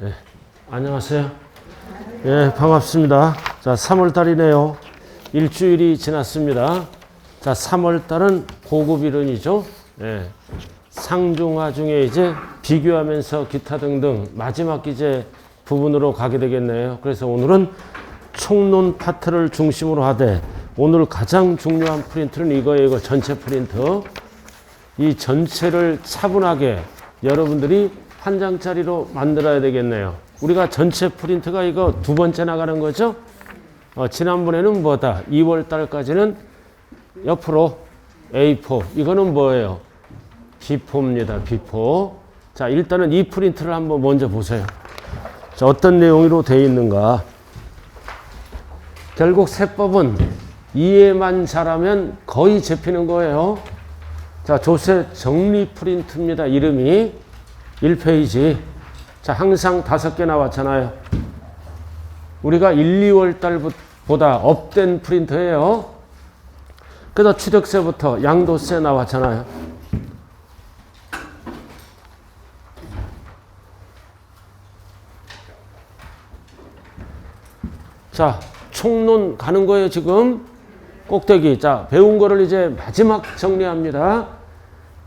예, 안녕하세요. 예, 반갑습니다. 자, 3월달이네요. 일주일이 지났습니다. 자, 3월달은 고급 이론이죠. 예, 상중하 중에 이제 비교하면서 기타 등등 마지막 기제 부분으로 가게 되겠네요. 그래서 오늘은 총론 파트를 중심으로 하되 오늘 가장 중요한 프린트는 이거예요. 이거 전체 프린트. 이 전체를 차분하게 여러분들이 한 장짜리로 만들어야 되겠네요. 우리가 전체 프린트가 이거 두 번째 나가는 거죠. 지난번에는 뭐다? 2월 달까지는 옆으로 A4. 이거는 뭐예요? B4입니다. B4. 자, 일단은 이 프린트를 한번 먼저 보세요. 자, 어떤 내용으로 되어 있는가? 결국 세법은 이해만 잘하면 거의 잡히는 거예요. 자, 조세 정리 프린트입니다. 이름이 1페이지. 자, 항상 5개 나왔잖아요. 우리가 1, 2월 달보다 업된 프린트예요. 그래서 취득세부터 양도세 나왔잖아요. 자, 총론 가는 거예요, 지금. 꼭대기. 자, 배운 거를 이제 마지막 정리합니다.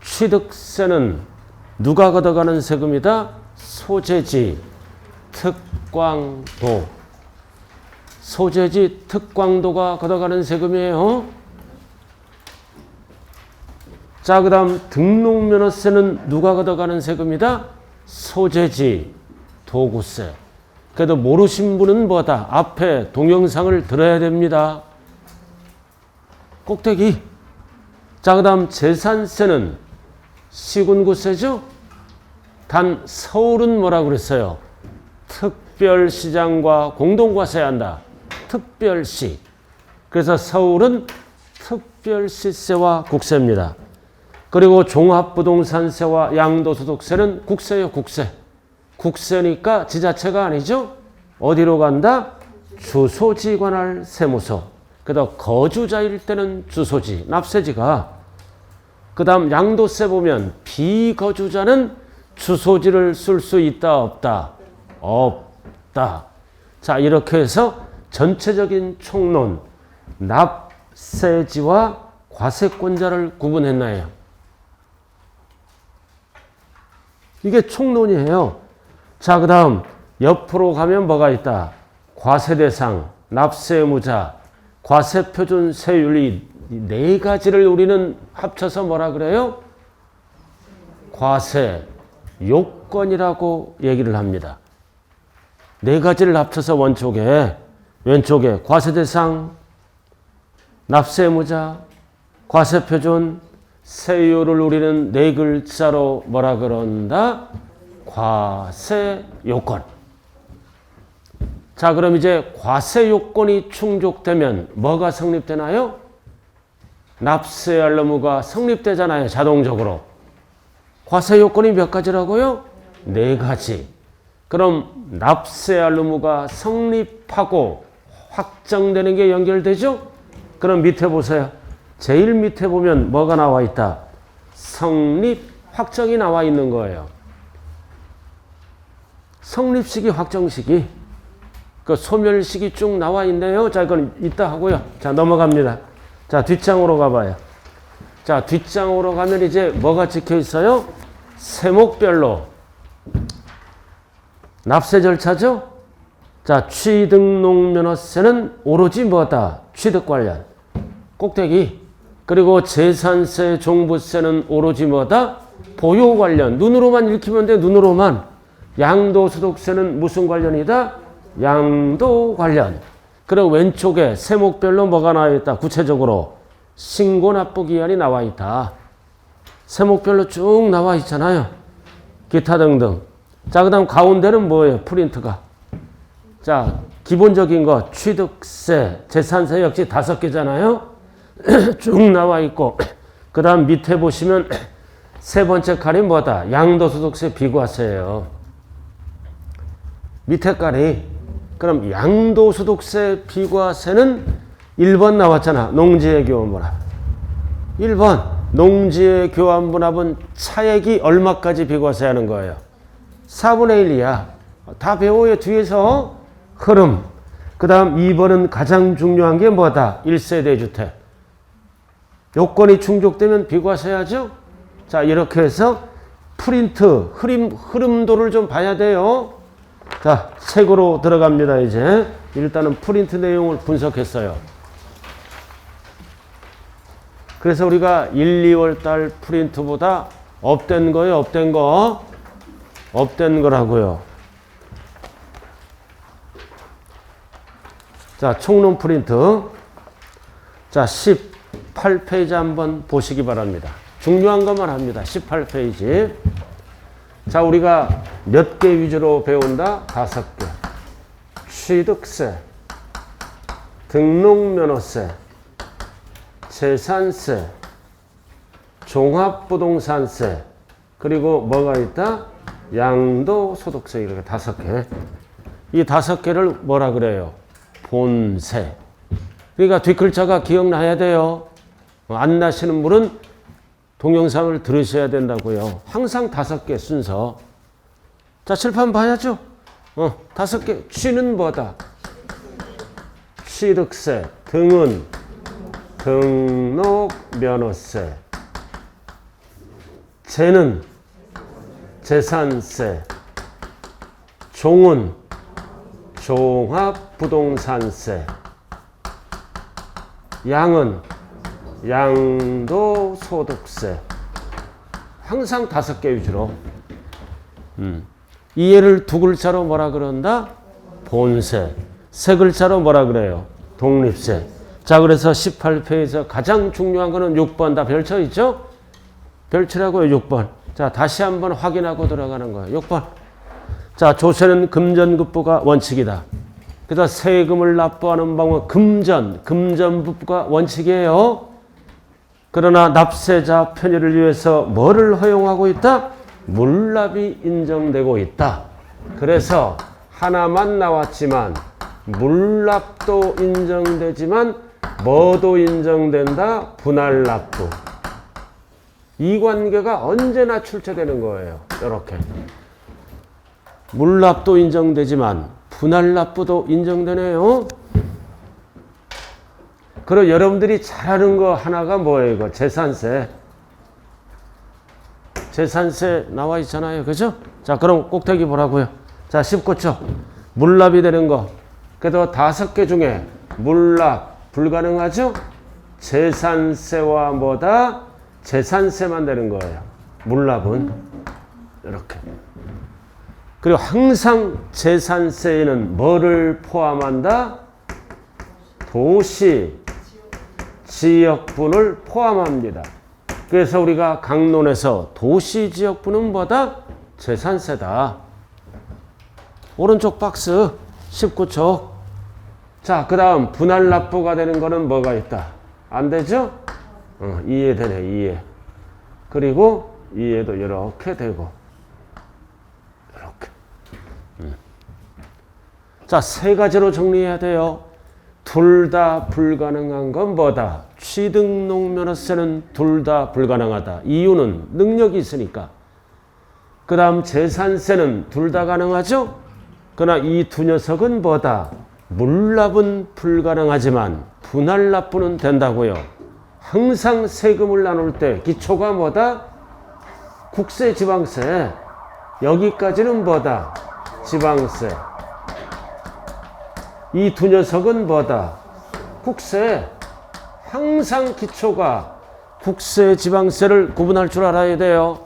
취득세는 누가 걷어가는 세금이다? 소재지, 특광도. 소재지, 특광도가 걷어가는 세금이에요. 자, 그 다음 등록면허세는 누가 걷어가는 세금이다? 소재지, 도구세. 그래도 모르신 분은 뭐다? 앞에 동영상을 들어야 됩니다. 꼭대기. 자, 그 다음 재산세는 시군구세죠? 단 서울은 뭐라고 그랬어요? 특별시장과 공동과세해야 한다. 특별시. 그래서 서울은 특별시세와 국세입니다. 그리고 종합부동산세와 양도소득세는 국세요, 국세. 국세니까 지자체가 아니죠? 어디로 간다? 주소지 관할 세무서. 그래서 거주자일 때는 주소지, 납세지가. 그 다음 양도세 보면 비거주자는 주소지를 쓸 수 있다, 없다? 없다. 자, 이렇게 해서 전체적인 총론, 납세지와 과세권자를 구분했나요? 이게 총론이에요. 자, 그 다음 옆으로 가면 뭐가 있다? 과세대상, 납세의무자, 과세표준 세율이 네 가지를 우리는 합쳐서 뭐라 그래요? 과세 요건이라고 얘기를 합니다. 네 가지를 합쳐서 왼쪽에 과세대상, 납세의무자, 과세표준, 세율을 우리는 네 글자로 뭐라 그런다? 과세요건. 자, 그럼 이제 과세요건이 충족되면 뭐가 성립되나요? 납세할 의무가 성립되잖아요. 자동적으로. 과세요건이 몇 가지라고요? 네 가지. 그럼 납세할 의무가 성립하고 확정되는 게 연결되죠? 그럼 밑에 보세요. 제일 밑에 보면 뭐가 나와 있다? 성립, 확정이 나와 있는 거예요. 성립시기, 확정시기. 그 소멸시기 쭉 나와 있네요. 자, 이건 이따 하고요. 자, 넘어갑니다. 자, 뒷장으로 가봐요. 자, 뒷장으로 가면 이제 뭐가 찍혀 있어요? 세목별로. 납세 절차죠? 자, 취등록면허세는 오로지 뭐다? 취득 관련. 꼭대기. 그리고 재산세, 종부세는 오로지 뭐다? 보유 관련. 눈으로만 읽히면 돼, 눈으로만. 양도소득세는 무슨 관련이다? 양도 관련. 그리고 왼쪽에 세목별로 뭐가 나와 있다? 구체적으로 신고납부기한이 나와 있다. 세목별로 쭉 나와 있잖아요. 기타 등등. 자, 그 다음 가운데는 뭐예요? 프린트가. 자, 기본적인 거 취득세, 재산세 역시 5개잖아요. 쭉 나와 있고, 그 다음 밑에 보시면 세 번째 칼이 뭐다? 양도소득세 비과세예요. 밑에 칼이. 그럼 양도소득세 비과세는 1번 나왔잖아. 농지의 교환분합. 1번 농지의 교환분합은 차액이 얼마까지 비과세하는 거예요? 4분의 1이야. 다 배워요. 뒤에서 흐름. 그 다음 2번은 가장 중요한 게 뭐다? 1세대 주택. 요건이 충족되면 비과세하죠? 자, 이렇게 해서 프린트, 흐름도를 좀 봐야 돼요. 자, 책으로 들어갑니다, 이제. 일단은 프린트 내용을 분석했어요. 그래서 우리가 1, 2월 달 프린트보다 업된 거예요, 업된 거. 업된 거라고요. 자, 총론 프린트. 자, 18페이지 한번 보시기 바랍니다. 중요한 것만 합니다. 18페이지. 자, 우리가 몇 개 위주로 배운다? 5개. 취득세, 등록면허세, 재산세, 종합부동산세, 그리고 뭐가 있다? 양도소득세. 이렇게 5개. 이 5개를 뭐라 그래요? 본세. 그러니까 뒷글자가 기억나야 돼요. 안 나시는 분은 동영상을 들으셔야 된다고요. 항상 5개 순서. 자, 칠판 봐야죠. 5개. 취는 뭐다? 취득세. 등은 등록면허세. 재는 재산세. 종은 종합부동산세. 양은 양도소득세. 항상 5개 위주로. 이해를 2글자로 뭐라 그런다? 본세. 3글자로 뭐라 그래요? 독립세. 자, 그래서 18페이지에서 가장 중요한 거는 6번 다 별쳐 있죠? 별치라고요, 6번. 자, 다시 한번 확인하고 들어가는 거예요. 6번. 자, 조세는 금전급부가 원칙이다. 그래서 세금을 납부하는 방법, 금전급부가 원칙이에요. 그러나 납세자 편의를 위해서 뭐를 허용하고 있다? 물납이 인정되고 있다. 그래서 하나만 나왔지만 물납도 인정되지만 뭐도 인정된다? 분할납부. 이 관계가 언제나 출제되는 거예요. 이렇게. 물납도 인정되지만 분할납부도 인정되네요. 그리고 여러분들이 잘하는 거 하나가 뭐예요? 이거 재산세. 재산세 나와 있잖아요. 그죠? 자, 그럼 꼭대기 보라고요. 자, 19초. 물납이 되는 거. 그래도 5개 중에 물납 불가능하죠? 재산세와 뭐다? 재산세만 되는 거예요. 물납은. 이렇게. 그리고 항상 재산세에는 뭐를 포함한다? 도시, 지역분을 포함합니다. 그래서 우리가 강론에서 도시, 지역분은 뭐다? 재산세다. 오른쪽 박스 19쪽. 자, 그 다음 분할납부가 되는 거는 뭐가 있다? 안 되죠? 이해되네, 이해. 그리고 이해도 이렇게 되고 이렇게. 자, 3가지로 정리해야 돼요. 둘 다 불가능한 건 뭐다? 취등록면허세는 둘 다 불가능하다. 이유는 능력이 있으니까. 그 다음 재산세는 둘 다 가능하죠? 그러나 이 두 녀석은 뭐다? 물납은 불가능하지만 분할납부는 된다고요. 항상 세금을 나눌 때 기초가 뭐다? 국세, 지방세. 여기까지는 뭐다? 지방세. 이 두 녀석은 뭐다? 국세. 항상 기초가 국세, 지방세를 구분할 줄 알아야 돼요.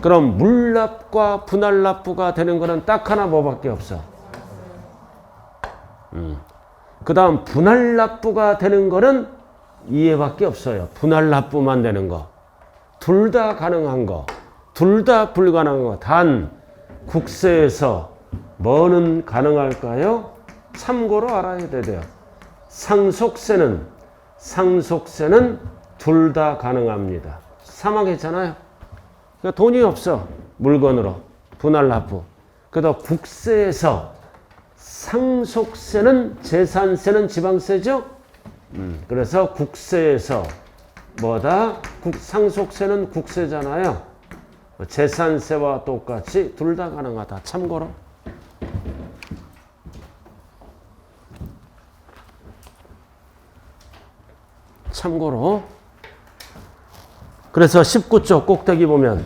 그럼 물납과 분할납부가 되는 거는 딱 하나 뭐밖에 없어. 그 다음 분할납부가 되는 거는 이해밖에 없어요. 분할납부만 되는 거. 둘 다 가능한 거. 둘 다 불가능한 거. 단 국세에서 뭐는 가능할까요? 참고로 알아야 돼요. 상속세는 둘 다 가능합니다. 사망했잖아요. 그러니까 돈이 없어. 물건으로. 분할납부. 그래도 국세에서 상속세는 재산세는 지방세죠? 그래서 국세에서 뭐다? 상속세는 국세잖아요. 재산세와 똑같이 둘 다 가능하다. 참고로. 참고로. 그래서 19쪽 꼭대기 보면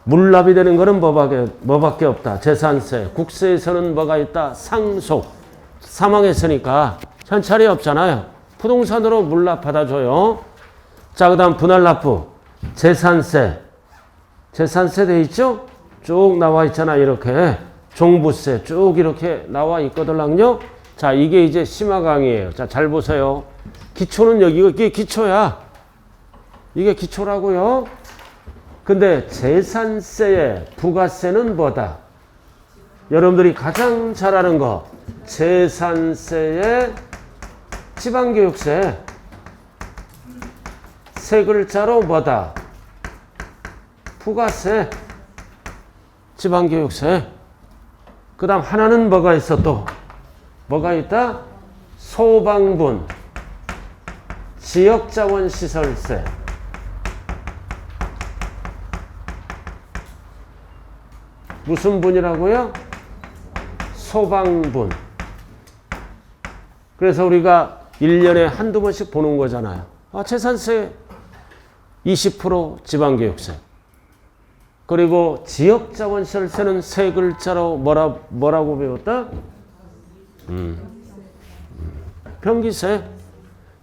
물납이 되는 거는 뭐밖에 없다. 재산세. 국세에서는 뭐가 있다? 상속. 사망했으니까 현찰이 없잖아요. 부동산으로 물납 받아줘요. 자, 그 다음 분할납부. 재산세. 재산세 돼 있죠? 쭉 나와 있잖아. 이렇게. 종부세 쭉 이렇게 나와 있거든요. 자, 이게 이제 심화강의예요. 자, 잘 보세요. 기초는 여기가 이게 기초야. 이게 기초라고요. 근데 재산세의 부가세는 뭐다? 여러분들이 가장 잘 아는 거. 재산세의 지방교육세. 세 글자로 뭐다? 부가세. 지방교육세. 그 다음 하나는 뭐가 있어 또? 뭐가 있다? 소방분. 지역자원시설세. 무슨 분이라고요? 소방분. 그래서 우리가 1년에 한두 번씩 보는 거잖아요. 아, 재산세 20% 지방교육세. 그리고 지역자원시설세는 세 글자로 뭐라고 배웠다? 변기세.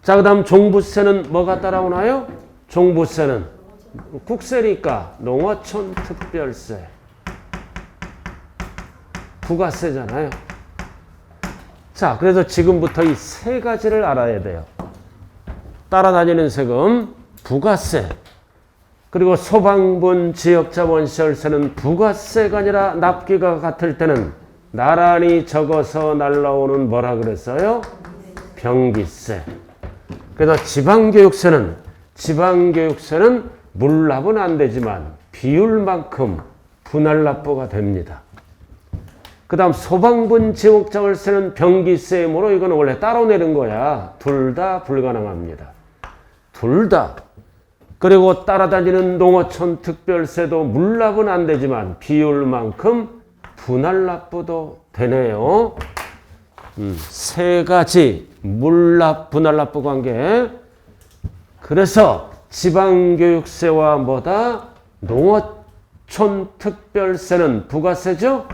자, 그 다음 종부세는 뭐가 따라오나요? 종부세는 국세니까 농어촌 특별세. 부가세잖아요. 자, 그래서 지금부터 이 세 가지를 알아야 돼요. 따라다니는 세금, 부가세. 그리고 소방분 지역자원시설세는 부가세가 아니라 납기가 같을 때는 나란히 적어서 날라오는 뭐라 그랬어요? 병기세. 그래서 지방교육세는 물납은 안 되지만 비율만큼 분할납부가 됩니다. 그 다음 소방분 지역자원세는 병기세이므로 이건 원래 따로 내는 거야. 둘 다 불가능합니다. 둘 다. 그리고 따라다니는 농어촌 특별세도 물납은 안 되지만 비율만큼 분할납부도 되네요. 세 가지 물납, 분할납부 관계. 그래서 지방교육세와 뭐다? 농어촌 특별세는 부가세죠?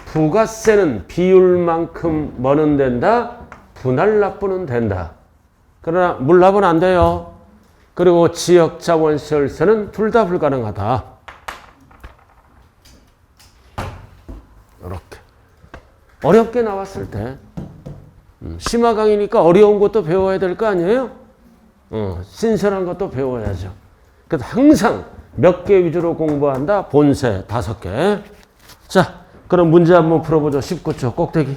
부가세는 비율만큼 뭐는 된다? 분할납부는 된다. 그러나 물납은 안 돼요. 그리고 지역자원시설세는 둘 다 불가능하다. 이렇게. 어렵게 나왔을 때 심화강의니까 어려운 것도 배워야 될 거 아니에요? 신선한 것도 배워야죠. 그래서 항상 몇 개 위주로 공부한다? 본세 5개. 자, 그럼 문제 한번 풀어보죠. 19쪽 꼭대기.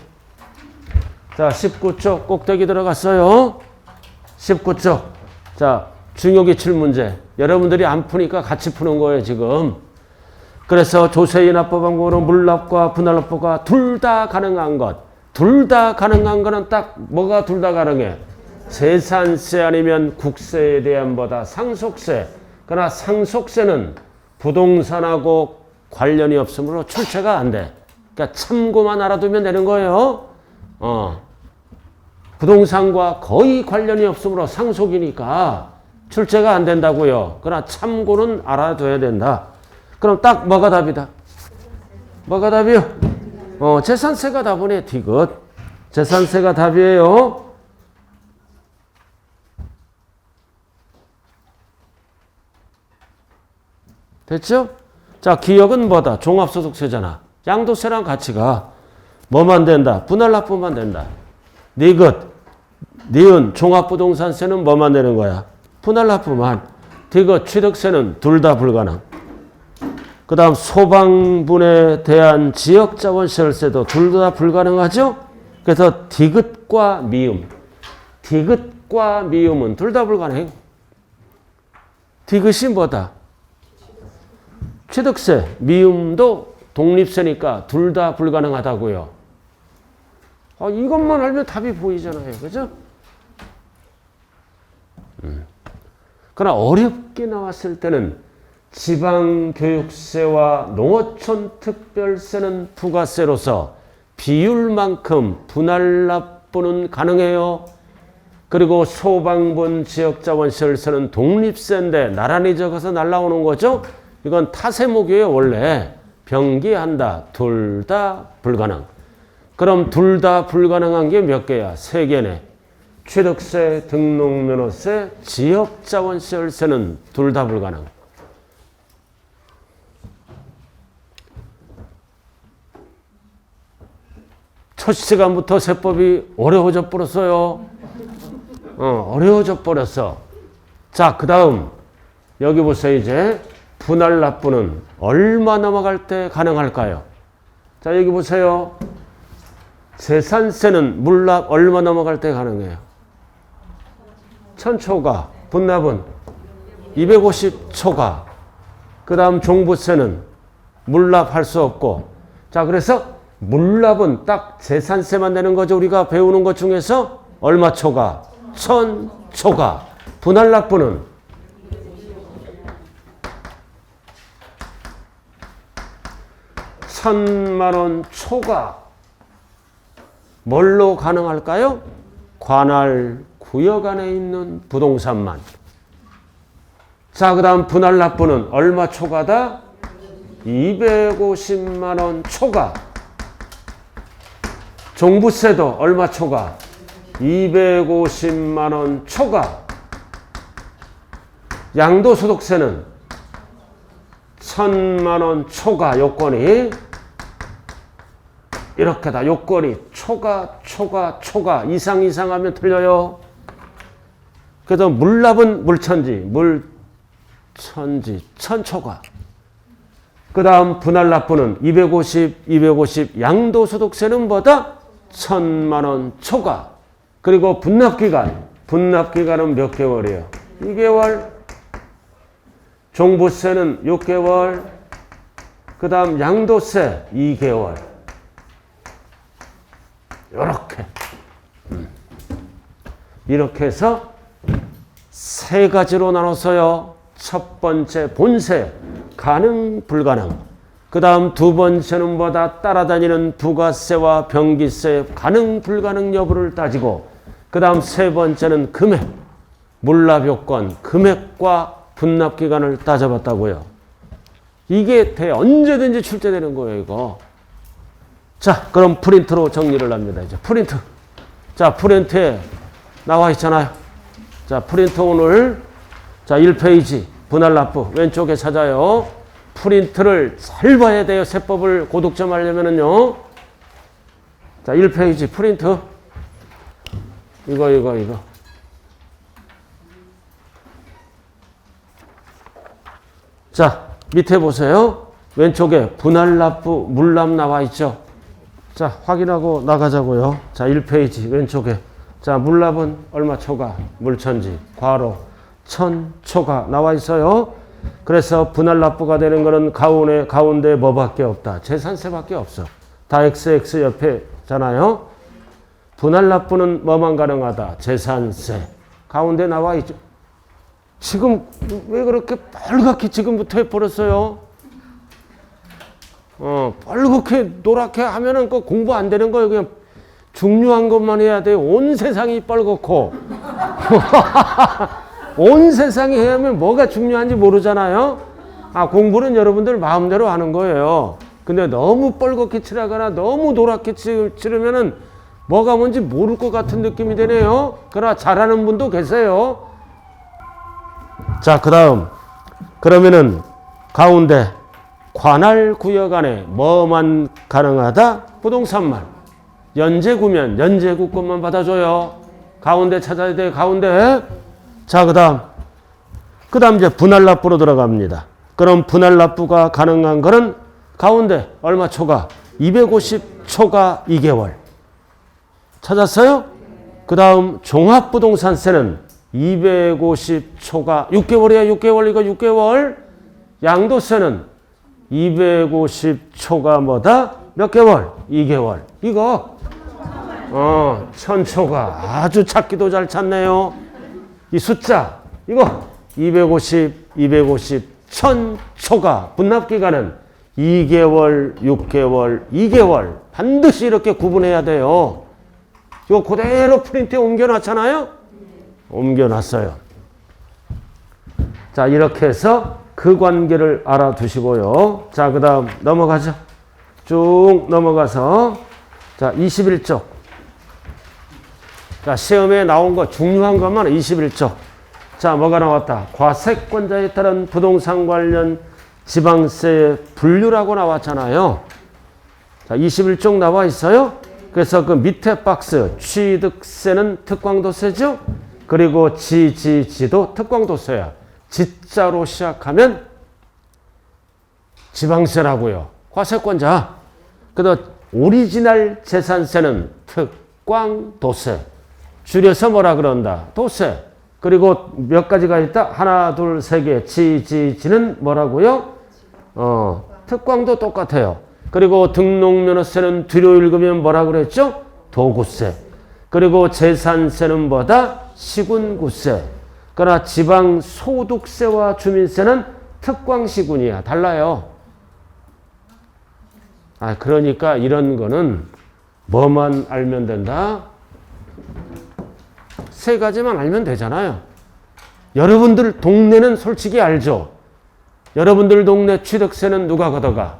자, 19쪽 꼭대기 들어갔어요. 19쪽. 자, 중요기출 문제. 여러분들이 안 푸니까 같이 푸는 거예요, 지금. 그래서 조세인합법항공으로 물납과 분할납부가 둘 다 가능한 것. 둘 다 가능한 거는 딱 뭐가 둘 다 가능해? 재산세 아니면 국세에 대한 뭐다? 상속세. 그러나 상속세는 부동산하고 관련이 없으므로 출제가 안 돼. 그러니까 참고만 알아두면 되는 거예요. 부동산과 거의 관련이 없으므로 상속이니까 출제가 안 된다고요. 그러나 참고는 알아둬야 된다. 그럼 딱 뭐가 답이다? 뭐가 답이요? 재산세가 답이네. 디귿. 재산세가 답이에요. 됐죠? 자, 기억은 뭐다? 종합소득세잖아. 양도세랑 같이 가. 뭐만 된다? 분할납부만 된다. 니귿. 니은 종합부동산세는 뭐만 내는 거야? 분할납부만. 디귿 취득세는 둘 다 불가능. 그 다음 소방분에 대한 지역자원시설세도 둘 다 불가능하죠? 그래서 디귿과 미음. 디귿과 미음은 둘 다 불가능해. 디귿이 뭐다? 취득세. 미음도 독립세니까 둘 다 불가능하다고요. 이것만 알면 답이 보이잖아요. 그죠? 그러나 어렵게 나왔을 때는 지방교육세와 농어촌 특별세는 부가세로서 비율만큼 분할납부는 가능해요. 그리고 소방분 지역자원시설세는 독립세인데 나란히 적어서 날라오는 거죠. 이건 타세목이에요. 원래 병기한다. 둘 다 불가능. 그럼 둘 다 불가능한 게 몇 개야? 3개네. 취득세, 등록면허세, 지역자원시설세는 둘 다 불가능. 첫 시간부터 세법이 어려워져 버렸어요. 어려워져 버렸어. 자, 그 다음 여기 보세요. 이제 분할 납부는 얼마 넘어갈 때 가능할까요? 자, 여기 보세요. 재산세는 물납 얼마 넘어갈 때 가능해요? 1000초가. 분납은 250초가. 그 다음 종부세는 물납할 수 없고. 자, 그래서 물납은 딱 재산세만 내는 거죠. 우리가 배우는 것 중에서 얼마 초가? 1000초가. 분할 납부는 1000만원 초과. 뭘로 가능할까요? 관할 구역 안에 있는 부동산만. 자, 그 다음 분할 납부는 얼마 초과다? 250만원 초과. 종부세도 얼마 초과? 250만원 초과. 양도소득세는 1000만원 초과. 요건이 이렇게다. 요건이 초과 이상하면 틀려요. 그래서 물납은 물천지 1000초과. 그 다음 분할 납부는 250 양도소득세는 뭐다? 1000만원 초과. 그리고 분납기간은 몇 개월이에요? 2개월. 종부세는 6개월. 그 다음 양도세 2개월. 이렇게 해서 3가지로 나눴어요. 첫 번째 본세 가능 불가능. 그 다음 두 번째는 뭐다? 따라다니는 부가세와 병기세 가능 불가능 여부를 따지고, 그 다음 세 번째는 금액, 물납 요건, 금액과 분납 기간을 따져봤다고요. 이게 언제든지 출제되는 거예요, 이거. 자, 그럼 프린트로 정리를 합니다. 이제 프린트. 자, 프린트에 나와 있잖아요. 자, 프린트 오늘, 자, 1페이지 분할 납부 왼쪽에 찾아요. 프린트를 잘 봐야 돼요. 세법을 고득점 하려면은요. 자, 1페이지 프린트. 이거. 자, 밑에 보세요. 왼쪽에 분할 납부 물납 나와 있죠. 자, 확인하고 나가자고요. 자, 1페이지 왼쪽에. 자, 물납은 얼마 초과? 물천지 괄호 1000초가 나와 있어요. 그래서 분할 납부가 되는 거는 가운데 뭐밖에 없다? 재산세밖에 없어. 다 XX 옆에잖아요. 분할 납부는 뭐만 가능하다? 재산세. 가운데 나와 있죠. 지금 왜 그렇게 빨갛게 지금부터 해버렸어요? 빨갛게 노랗게 하면은 그 공부 안 되는 거예요. 그냥 중요한 것만 해야 돼요. 온 세상이 빨갛고. 온 세상이 해야 하면 뭐가 중요한지 모르잖아요. 공부는 여러분들 마음대로 하는 거예요. 근데 너무 빨갛게 칠하거나 너무 노랗게 칠하면은 뭐가 뭔지 모를 것 같은 느낌이 되네요. 그러나 잘하는 분도 계세요. 자, 그 다음. 그러면은 가운데 관할 구역 안에 뭐만 가능하다? 부동산만. 연제구면 연제구 것만 받아줘요. 가운데 찾아야 돼요. 가운데. 자, 그 다음 이제 분할 납부로 들어갑니다. 그럼 분할 납부가 가능한 거는 가운데 얼마 초과? 250초가 2개월. 찾았어요? 그 다음 종합부동산세는 250초가 6개월이야. 6개월. 이거 6개월. 양도세는 250초가 뭐다? 몇 개월? 2개월. 이거 1000초가 아주 찾기도 잘 찾네요. 이 숫자 이거 250 1000초가. 분납기간은 2개월 6개월 2개월. 반드시 이렇게 구분해야 돼요. 이거 그대로 프린트에 옮겨놨잖아요. 옮겨놨어요. 자, 이렇게 해서 그 관계를 알아두시고요. 자, 그 다음 넘어가죠. 쭉 넘어가서 자, 21쪽. 자, 시험에 나온 거 중요한 것만 21쪽. 자, 뭐가 나왔다? 과세권자에 따른 부동산 관련 지방세의 분류라고 나왔잖아요. 자, 21쪽 나와 있어요. 그래서 그 밑에 박스 취득세는 특광도세죠. 그리고 지도 특광도세야. 지자로 시작하면 지방세라고요. 과세권자. 그다음 오리지널 재산세는 특광도세. 줄여서 뭐라 그런다? 도세. 그리고 몇 가지가 있다? 하나, 둘, 세 개. 지는 뭐라고요? 특광도 똑같아요. 그리고 등록면허세는 뒤로 읽으면 뭐라 그랬죠? 도구세. 그리고 재산세는 뭐다? 시군구세. 그러나 지방소득세와 주민세는 특광시군이야. 달라요. 그러니까 이런 거는 뭐만 알면 된다? 세 가지만 알면 되잖아요. 여러분들 동네는 솔직히 알죠? 여러분들 동네 취득세는 누가 걷어가?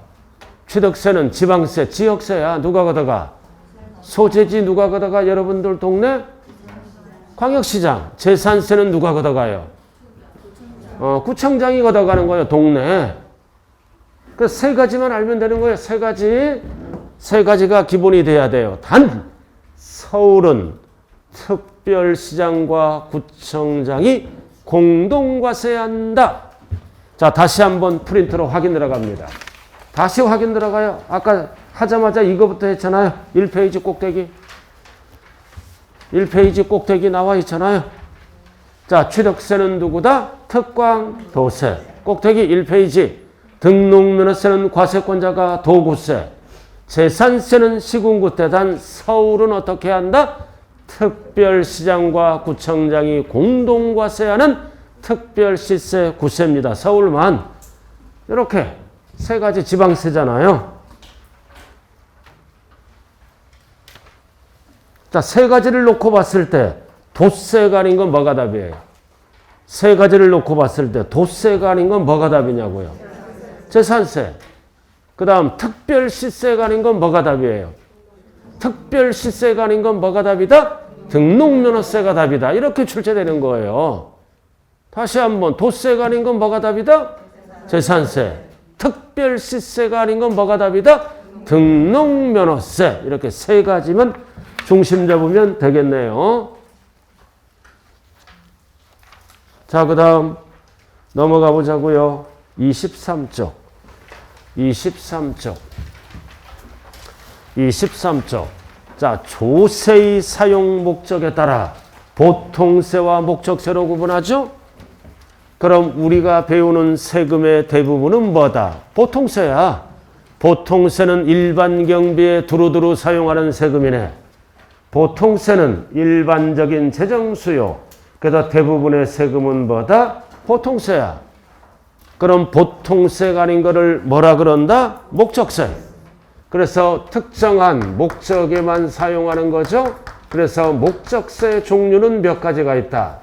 취득세는 지방세, 지역세야. 누가 걷어가? 소재지 누가 걷어가? 여러분들 동네? 광역시장. 재산세는 누가 걷어가요? 구청장이 걷어가는 거예요. 동네. 그 세 가지만 알면 되는 거예요. 세 가지. 세 가지가 기본이 돼야 돼요. 단 서울은 특별시장과 구청장이 공동과세한다. 자, 다시 한번 프린트로 확인 들어갑니다. 다시 확인 들어가요. 아까 하자마자 이거부터 했잖아요. 1페이지 꼭대기. 1페이지 꼭대기 나와 있잖아요. 자, 취득세는 누구다? 특광도세. 꼭대기 1페이지. 등록면허세는 과세권자가 도구세. 재산세는 시군구세. 단 서울은 어떻게 한다? 특별시장과 구청장이 공동과세하는 특별시세 구세입니다. 서울만. 이렇게 세 가지 지방세잖아요. 자, 세 가지를 놓고 봤을 때 도세가 아닌 건 뭐가 답이에요? 세 가지를 놓고 봤을 때 도세가 아닌 건 뭐가 답이냐고요? 재산세. 그 다음 특별시세가 아닌 건 뭐가 답이에요? 특별시세가 아닌 건 뭐가 답이다? 등록면허세가 답이다. 이렇게 출제되는 거예요. 다시 한번 도세가 아닌 건 뭐가 답이다? 재산세. 특별시세가 아닌 건 뭐가 답이다? 등록면허세. 이렇게 세 가지만 중심 잡으면 되겠네요. 자, 그 다음 넘어가 보자고요. 23쪽. 23쪽. 자, 조세의 사용 목적에 따라 보통세와 목적세로 구분하죠? 그럼 우리가 배우는 세금의 대부분은 뭐다? 보통세야. 보통세는 일반 경비에 두루두루 사용하는 세금이네. 보통세는 일반적인 재정수요. 그래서 대부분의 세금은 뭐다? 보통세야. 그럼 보통세가 아닌 거를 뭐라 그런다? 목적세. 그래서 특정한 목적에만 사용하는 거죠. 그래서 목적세 종류는 몇 가지가 있다?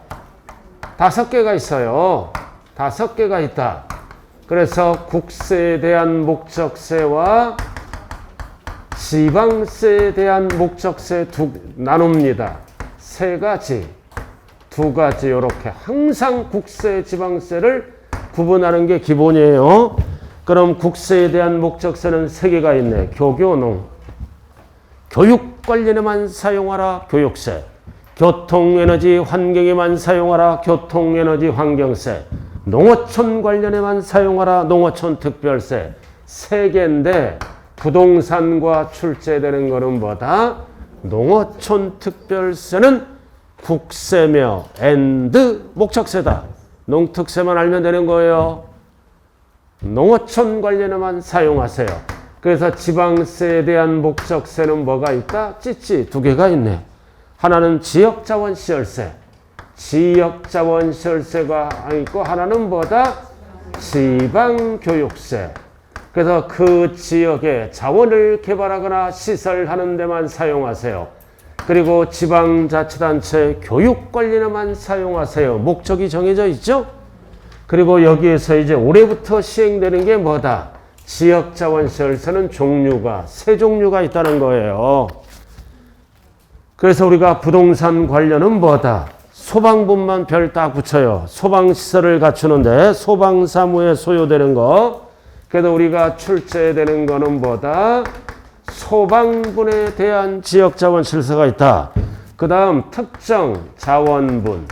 5개가 있어요. 5개가 있다. 그래서 국세에 대한 목적세와 지방세에 대한 목적세 나눕니다. 세 가지, 두 가지 이렇게 항상 국세, 지방세를 구분하는 게 기본이에요. 그럼 국세에 대한 목적세는 3개가 있네. 교교농. 교육 관련에만 사용하라. 교육세. 교통에너지 환경에만 사용하라. 교통에너지 환경세. 농어촌 관련에만 사용하라. 농어촌 특별세. 3개인데 부동산과 출제되는 거는 뭐다? 농어촌 특별세는 국세며 앤드 목적세다. 농특세만 알면 되는 거예요. 농어촌 관련에만 사용하세요. 그래서 지방세에 대한 목적세는 뭐가 있다? 찌찌 2개가 있네. 하나는 지역자원시설세. 지역자원시설세가 있고 하나는 뭐다? 지방교육세. 그래서 그 지역에 자원을 개발하거나 시설하는 데만 사용하세요. 그리고 지방자치단체 교육관리에만 사용하세요. 목적이 정해져 있죠? 그리고 여기에서 이제 올해부터 시행되는 게 뭐다? 지역자원시설에서는 종류가, 세 종류가 있다는 거예요. 그래서 우리가 부동산 관련은 뭐다? 소방분만 별 딱 붙여요. 소방시설을 갖추는데 소방사무에 소요되는 거. 그래도 우리가 출제되는 거는 뭐다? 소방분에 대한 지역자원시설가 있다. 그 다음 특정 자원분,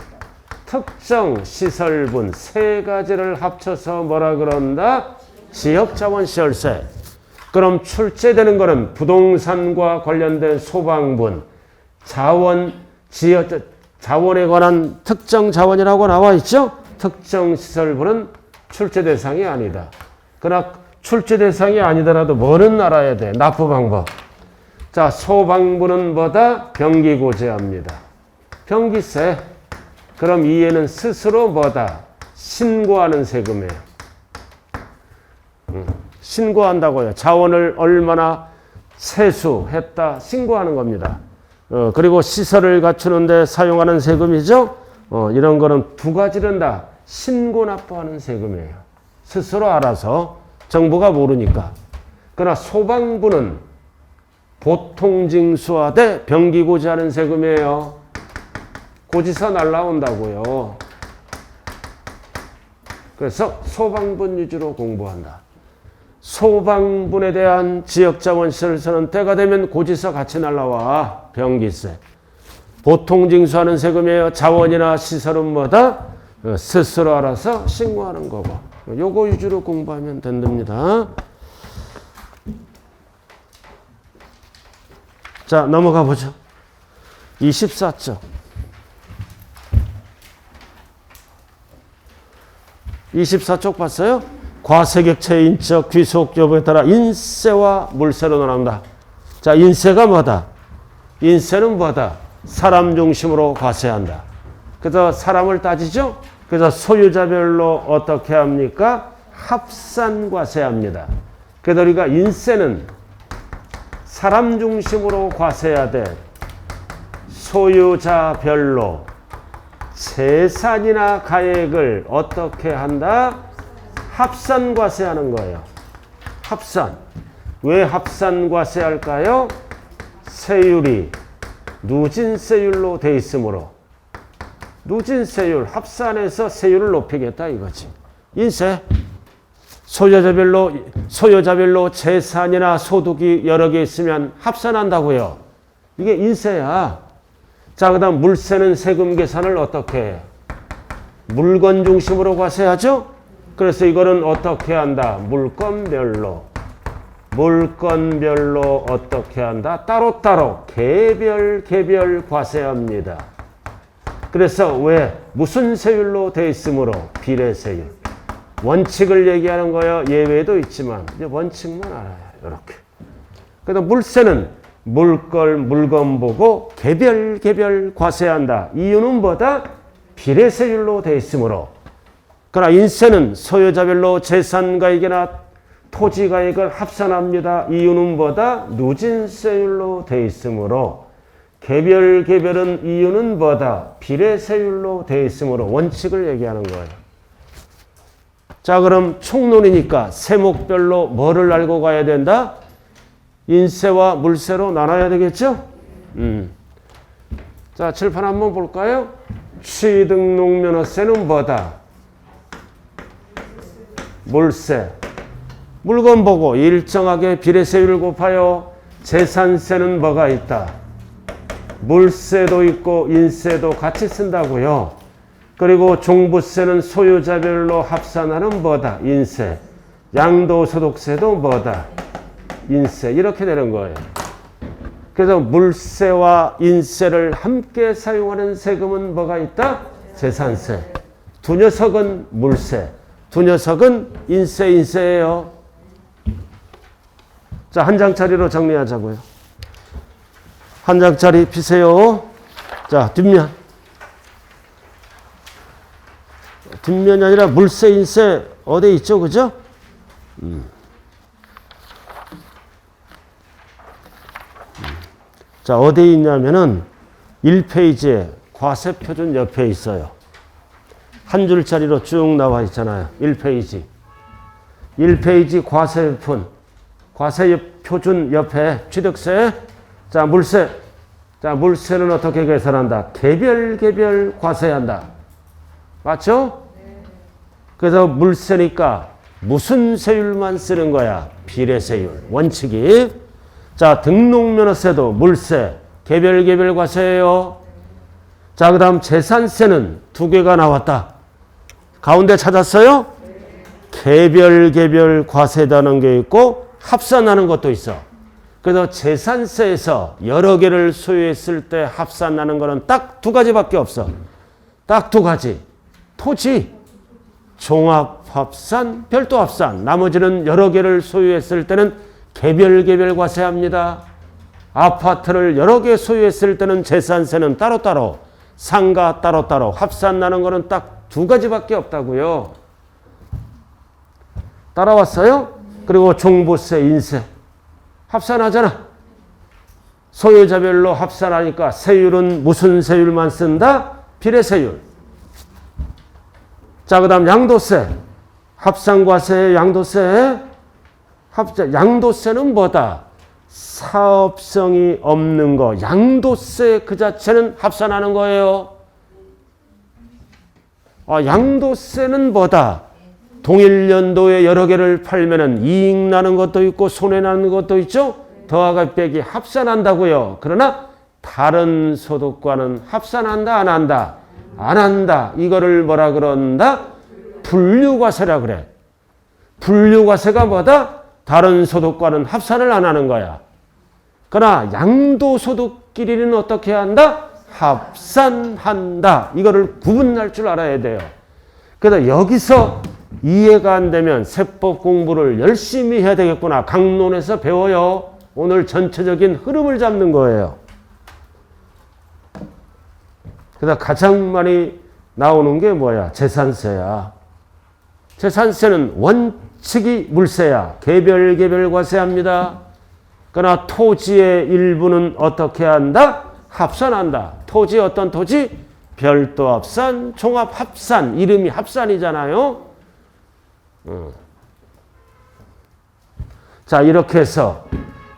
특정 시설분 세 가지를 합쳐서 뭐라 그런다? 지역자원시설세. 그럼 출제되는 거는 부동산과 관련된 소방분, 자원에 관한 특정 자원이라고 나와 있죠? 특정 시설분은 출제 대상이 아니다. 그러나 출제 대상이 아니더라도 뭐는 알아야 돼? 납부 방법. 자, 소방분은 뭐다? 병기고지합니다. 병기세. 그럼 이에는 스스로 뭐다? 신고하는 세금이에요. 신고한다고요. 자원을 얼마나 세수했다 신고하는 겁니다. 그리고 시설을 갖추는데 사용하는 세금이죠. 이런 거는 두 가지는 다 신고 납부하는 세금이에요. 스스로 알아서 정부가 모르니까. 그러나 소방부는 보통징수하되 병기고지하는 세금이에요. 고지서 날라온다고요. 그래서 소방분 위주로 공부한다. 소방분에 대한 지역자원시설에서는 때가 되면 고지서 같이 날라와. 병기세. 보통징수하는 세금이에요. 자원이나 시설은 뭐다? 스스로 알아서 신고하는 거고. 요거 위주로 공부하면 된답니다. 자, 넘어가 보죠. 24쪽. 24쪽 봤어요? 과세격차의 인적 귀속 여부에 따라 인세와 물세로 나눈다. 자, 인세가 뭐다? 인세는 뭐다? 사람 중심으로 과세한다. 그래서 사람을 따지죠? 그래서 소유자별로 어떻게 합니까? 합산과세합니다. 그래서 우리가 인세는 사람 중심으로 과세해야 돼. 소유자별로 재산이나 가액을 어떻게 한다? 합산과세하는 거예요. 합산. 왜 합산과세할까요? 세율이 누진세율로 돼 있으므로. 누진세율, 합산해서 세율을 높이겠다 이거지. 인세. 소유자별로 재산이나 소득이 여러 개 있으면 합산한다고요. 이게 인세야. 자, 그 다음 물세는 세금 계산을 어떻게 해? 물건 중심으로 과세하죠? 그래서 이거는 어떻게 한다? 물건별로 어떻게 한다? 따로따로 개별 과세합니다. 그래서 왜? 무슨 세율로 돼 있으므로? 비례세율. 원칙을 얘기하는 거예요. 예외도 있지만 이제 원칙만 알아요. 이렇게. 그래서 물세는 물건 보고 개별 과세한다. 이유는 뭐다? 비례세율로 돼 있으므로. 그러나 인세는 소유자별로 재산가액이나 토지가액을 합산합니다. 이유는 뭐다? 누진세율로 돼 있으므로. 개별은 이유는 뭐다? 비례세율로 돼 있으므로. 원칙을 얘기하는 거예요. 자, 그럼 총론이니까 세목별로 뭐를 알고 가야 된다? 인세와 물세로 나눠야 되겠죠? 자, 칠판 한번 볼까요? 취등록면허세는 뭐다? 물세. 물건 보고 일정하게 비례세율을 곱하여. 재산세는 뭐가 있다? 물세도 있고 인세도 같이 쓴다고요. 그리고 종부세는 소유자별로 합산하는 뭐다? 인세. 양도소득세도 뭐다? 인세. 이렇게 되는 거예요. 그래서 물세와 인세를 함께 사용하는 세금은 뭐가 있다? 재산세. 두 녀석은 물세. 두 녀석은 인세예요. 자, 한 장짜리로 정리하자고요. 한 장짜리 피세요. 자, 뒷면. 뒷면이 아니라 물세, 인세 어디 있죠? 그죠? 자, 어디에 있냐면은 1페이지에 과세표준 옆에 있어요. 한 줄짜리로 쭉 나와 있잖아요. 1페이지. 1페이지 과세표준 옆에 취득세. 자, 물세. 자, 물세는 어떻게 계산한다? 개별 과세한다. 맞죠? 그래서 물세니까 무슨 세율만 쓰는 거야? 비례세율. 원칙이. 자, 등록면허세도 물세. 개별 과세예요. 자, 그 다음 재산세는 두 개가 나왔다. 가운데 찾았어요? 개별 과세라는 게 있고 합산하는 것도 있어. 그래서 재산세에서 여러 개를 소유했을 때 합산하는 거는 딱 두 가지밖에 없어. 딱 두 가지. 토지, 종합합산, 별도합산. 나머지는 여러 개를 소유했을 때는 개별 과세합니다. 아파트를 여러 개 소유했을 때는 재산세는 따로따로, 상가 따로따로, 합산나는 거는 딱 두 가지밖에 없다고요. 따라왔어요? 그리고 종부세, 인세. 합산하잖아. 소유자별로 합산하니까 세율은 무슨 세율만 쓴다? 비례세율. 자, 그 다음 양도세. 합산과세, 양도세. 양도세는 뭐다? 사업성이 없는 거. 양도세 그 자체는 합산하는 거예요. 양도세는 뭐다? 동일 연도에 여러 개를 팔면은 이익 나는 것도 있고 손해 나는 것도 있죠? 더하기 빼기 합산한다고요. 그러나 다른 소득과는 합산한다, 안 한다? 안 한다. 이거를 뭐라 그런다? 분류과세라 그래. 분류과세가 뭐다? 다른 소득과는 합산을 안 하는 거야. 그러나 양도소득끼리는 어떻게 한다? 합산한다. 이거를 구분할 줄 알아야 돼요. 그래서 여기서 이해가 안 되면 세법 공부를 열심히 해야 되겠구나. 강론에서 배워요. 오늘 전체적인 흐름을 잡는 거예요. 그래서 가장 많이 나오는 게 뭐야? 재산세야. 재산세는 원칙이 물세야. 개별 과세합니다. 그러나 토지의 일부는 어떻게 한다? 합산한다. 토지 어떤 토지? 별도 합산, 종합 합산. 이름이 합산이잖아요. 자, 이렇게 해서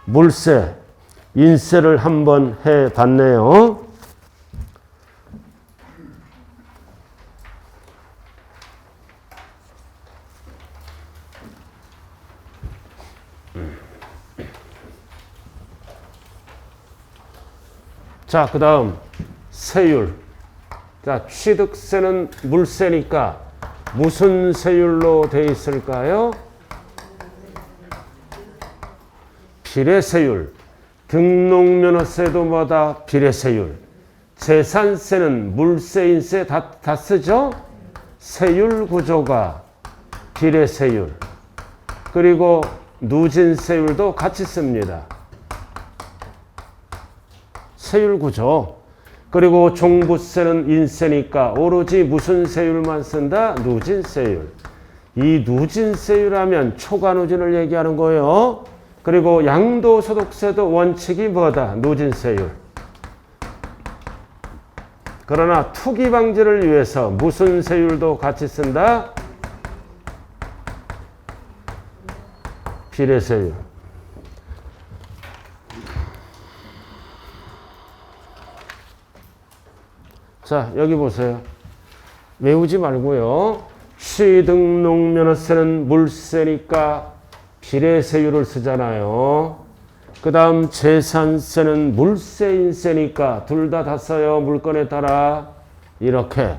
물세, 인세를 한번 해봤네요. 자, 그 다음 세율. 자, 취득세는 물세니까 무슨 세율로 돼 있을까요? 비례세율. 등록면허세도 뭐다? 비례세율. 재산세는 물세, 인세 다 쓰죠? 세율 구조가 비례세율. 그리고 누진세율도 같이 씁니다. 세율 구조. 그리고 종부세는 인세니까 오로지 무슨 세율만 쓴다? 누진세율. 이 누진세율 하면 초과누진을 얘기하는 거예요. 그리고 양도소득세도 원칙이 뭐다? 누진세율. 그러나 투기 방지를 위해서 무슨 세율도 같이 쓴다? 비례세율. 자, 여기 보세요. 외우지 말고요. 취등록면허세는 물세니까 비례세율을 쓰잖아요. 그 다음 재산세는 물세, 인세니까 둘 다 써요. 물건에 따라. 이렇게.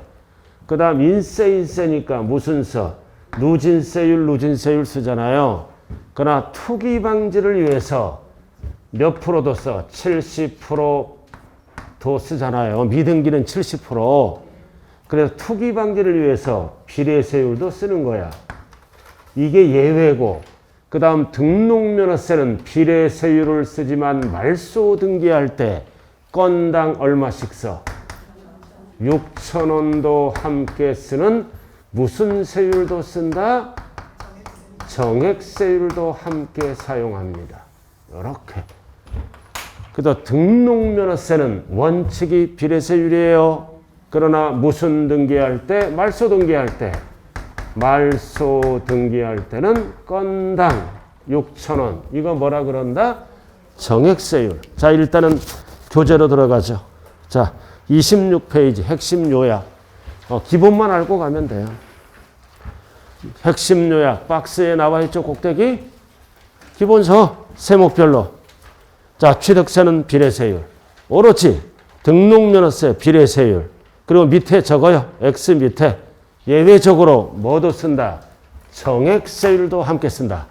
그 다음 인세니까 무슨 서? 누진세율 쓰잖아요. 그러나 투기 방지를 위해서 몇 프로도 써? 70%도 쓰잖아요. 미등기는 70%. 그래서 투기 방지를 위해서 비례세율도 쓰는 거야. 이게 예외고, 그 다음 등록면허세는 비례세율을 쓰지만 말소 등기할 때 건당 얼마씩 써? 6,000원도 함께 쓰는 무슨 세율도 쓴다? 정액세율도 함께 사용합니다. 이렇게. 그래서 등록면허세는 원칙이 비례세율이에요. 그러나 무슨 등기할 때? 말소 등기할 때. 말소 등기할 때는 건당 6,000원. 이거 뭐라 그런다? 정액세율. 자, 일단은 교재로 들어가죠. 자, 26페이지 핵심 요약. 기본만 알고 가면 돼요. 핵심 요약. 박스에 나와 있죠, 꼭대기? 기본서 세목별로. 자, 취득세는 비례세율. 오로지 등록면허세 비례세율. 그리고 밑에 적어요. X 밑에. 예외적으로 뭐도 쓴다? 정액세율도 함께 쓴다.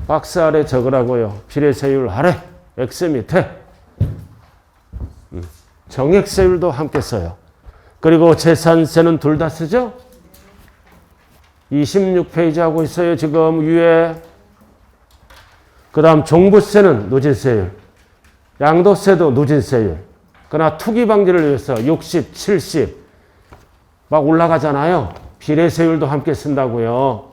박스 아래 적으라고요. 비례세율 아래. X 밑에. 정액세율도 함께 써요. 그리고 재산세는 둘 다 쓰죠? 26페이지 하고 있어요. 지금 위에. 그 다음 종부세는 누진세율. 양도세도 누진세율. 그러나 투기 방지를 위해서 60, 70 막 올라가잖아요. 비례세율도 함께 쓴다고요.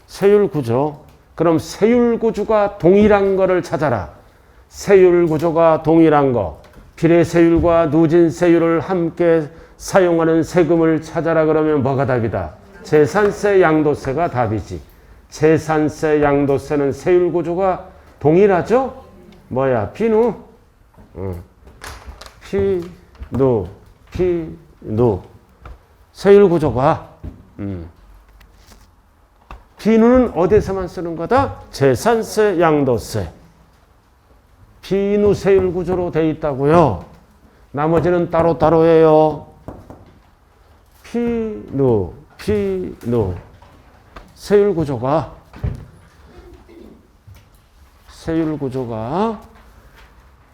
세율구조. 그럼 세율구조가 동일한 거를 찾아라. 세율구조가 동일한 거. 비례세율과 누진세율을 함께 사용하는 세금을 찾아라 그러면 뭐가 답이다? 재산세, 양도세가 답이지. 재산세, 양도세는 세율구조가 동일하죠? 뭐야? 비누? 비누. 세율구조가. 비누는 어디서만 쓰는 거다? 재산세, 양도세. 비누 세율구조로 돼 있다고요. 나머지는 따로따로예요. 비누. 세율구조가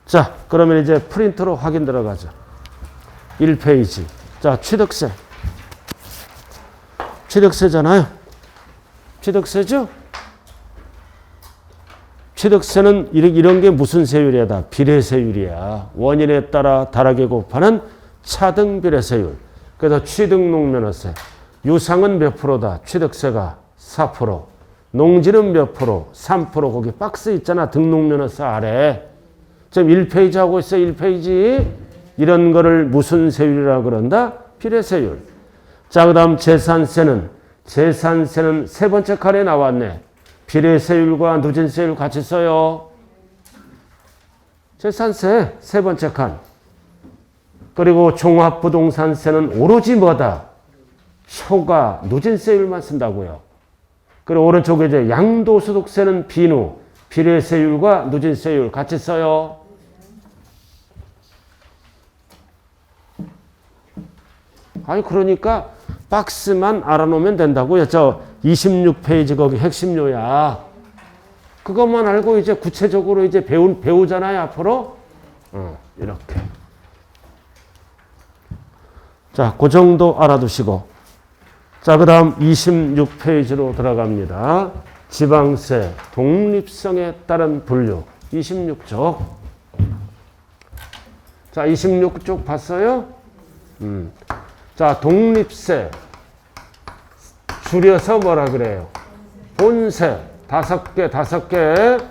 자, 그러면 이제 프린트로 확인 들어가죠. 1페이지. 자, 취득세잖아요. 취득세죠? 취득세는 이런 게 무슨 세율이야? 비례세율이야. 원인에 따라 다르게 곱하는 차등비례세율. 그래서 취등록면허세. 유상은 몇 프로다? 취득세가 4%. 농지는 몇 프로? 3%. 거기 박스 있잖아. 등록면허세 아래. 지금 1페이지 하고 있어. 1페이지. 이런 거를 무슨 세율이라고 그런다? 비례세율. 자, 그 다음 재산세는 세 번째 칸에 나왔네. 비례세율과 누진세율 같이 써요. 재산세 세 번째 칸. 그리고 종합부동산세는 오로지 뭐다? 초과 누진세율만 쓴다고요. 그리고 오른쪽에 이제 양도소득세는 비누, 비례세율과 누진세율 같이 써요. 아니 그러니까 박스만 알아놓으면 된다고요. 저 26페이지 거기 핵심 요약. 그것만 알고 이제 구체적으로 이제 배우잖아요, 앞으로. 이렇게. 자, 그 정도 알아두시고. 자, 그 다음 26페이지로 들어갑니다. 지방세, 독립성에 따른 분류. 26쪽. 자, 26쪽 봤어요? 자, 독립세. 줄여서 뭐라 그래요? 본세. 5개.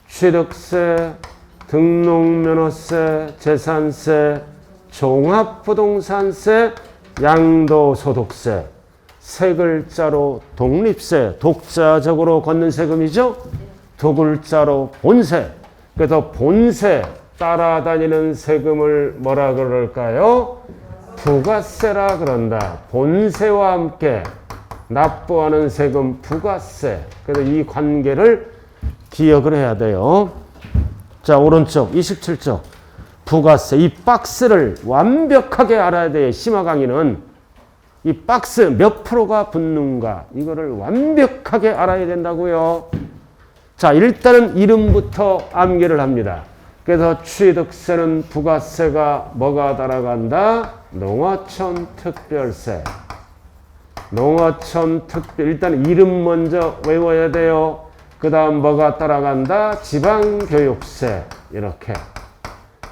취득세, 등록면허세, 재산세, 종합부동산세, 양도소득세. 세 글자로 독립세, 독자적으로 걷는 세금이죠? 두 글자로 본세. 그래서 본세 따라다니는 세금을 뭐라 그럴까요? 부가세라 그런다. 본세와 함께 납부하는 세금 부가세. 그래서 이 관계를 기억을 해야 돼요. 자, 오른쪽 27쪽. 부가세. 이 박스를 완벽하게 알아야 돼요. 심화 강의는. 이 박스 몇 프로가 붙는가 이거를 완벽하게 알아야 된다고요. 자, 일단은 이름부터 암기를 합니다. 그래서 취득세는 부가세가 뭐가 따라간다? 농어촌 특별세. 농어촌 특별. 일단 이름 먼저 외워야 돼요. 그 다음 뭐가 따라간다? 지방교육세. 이렇게.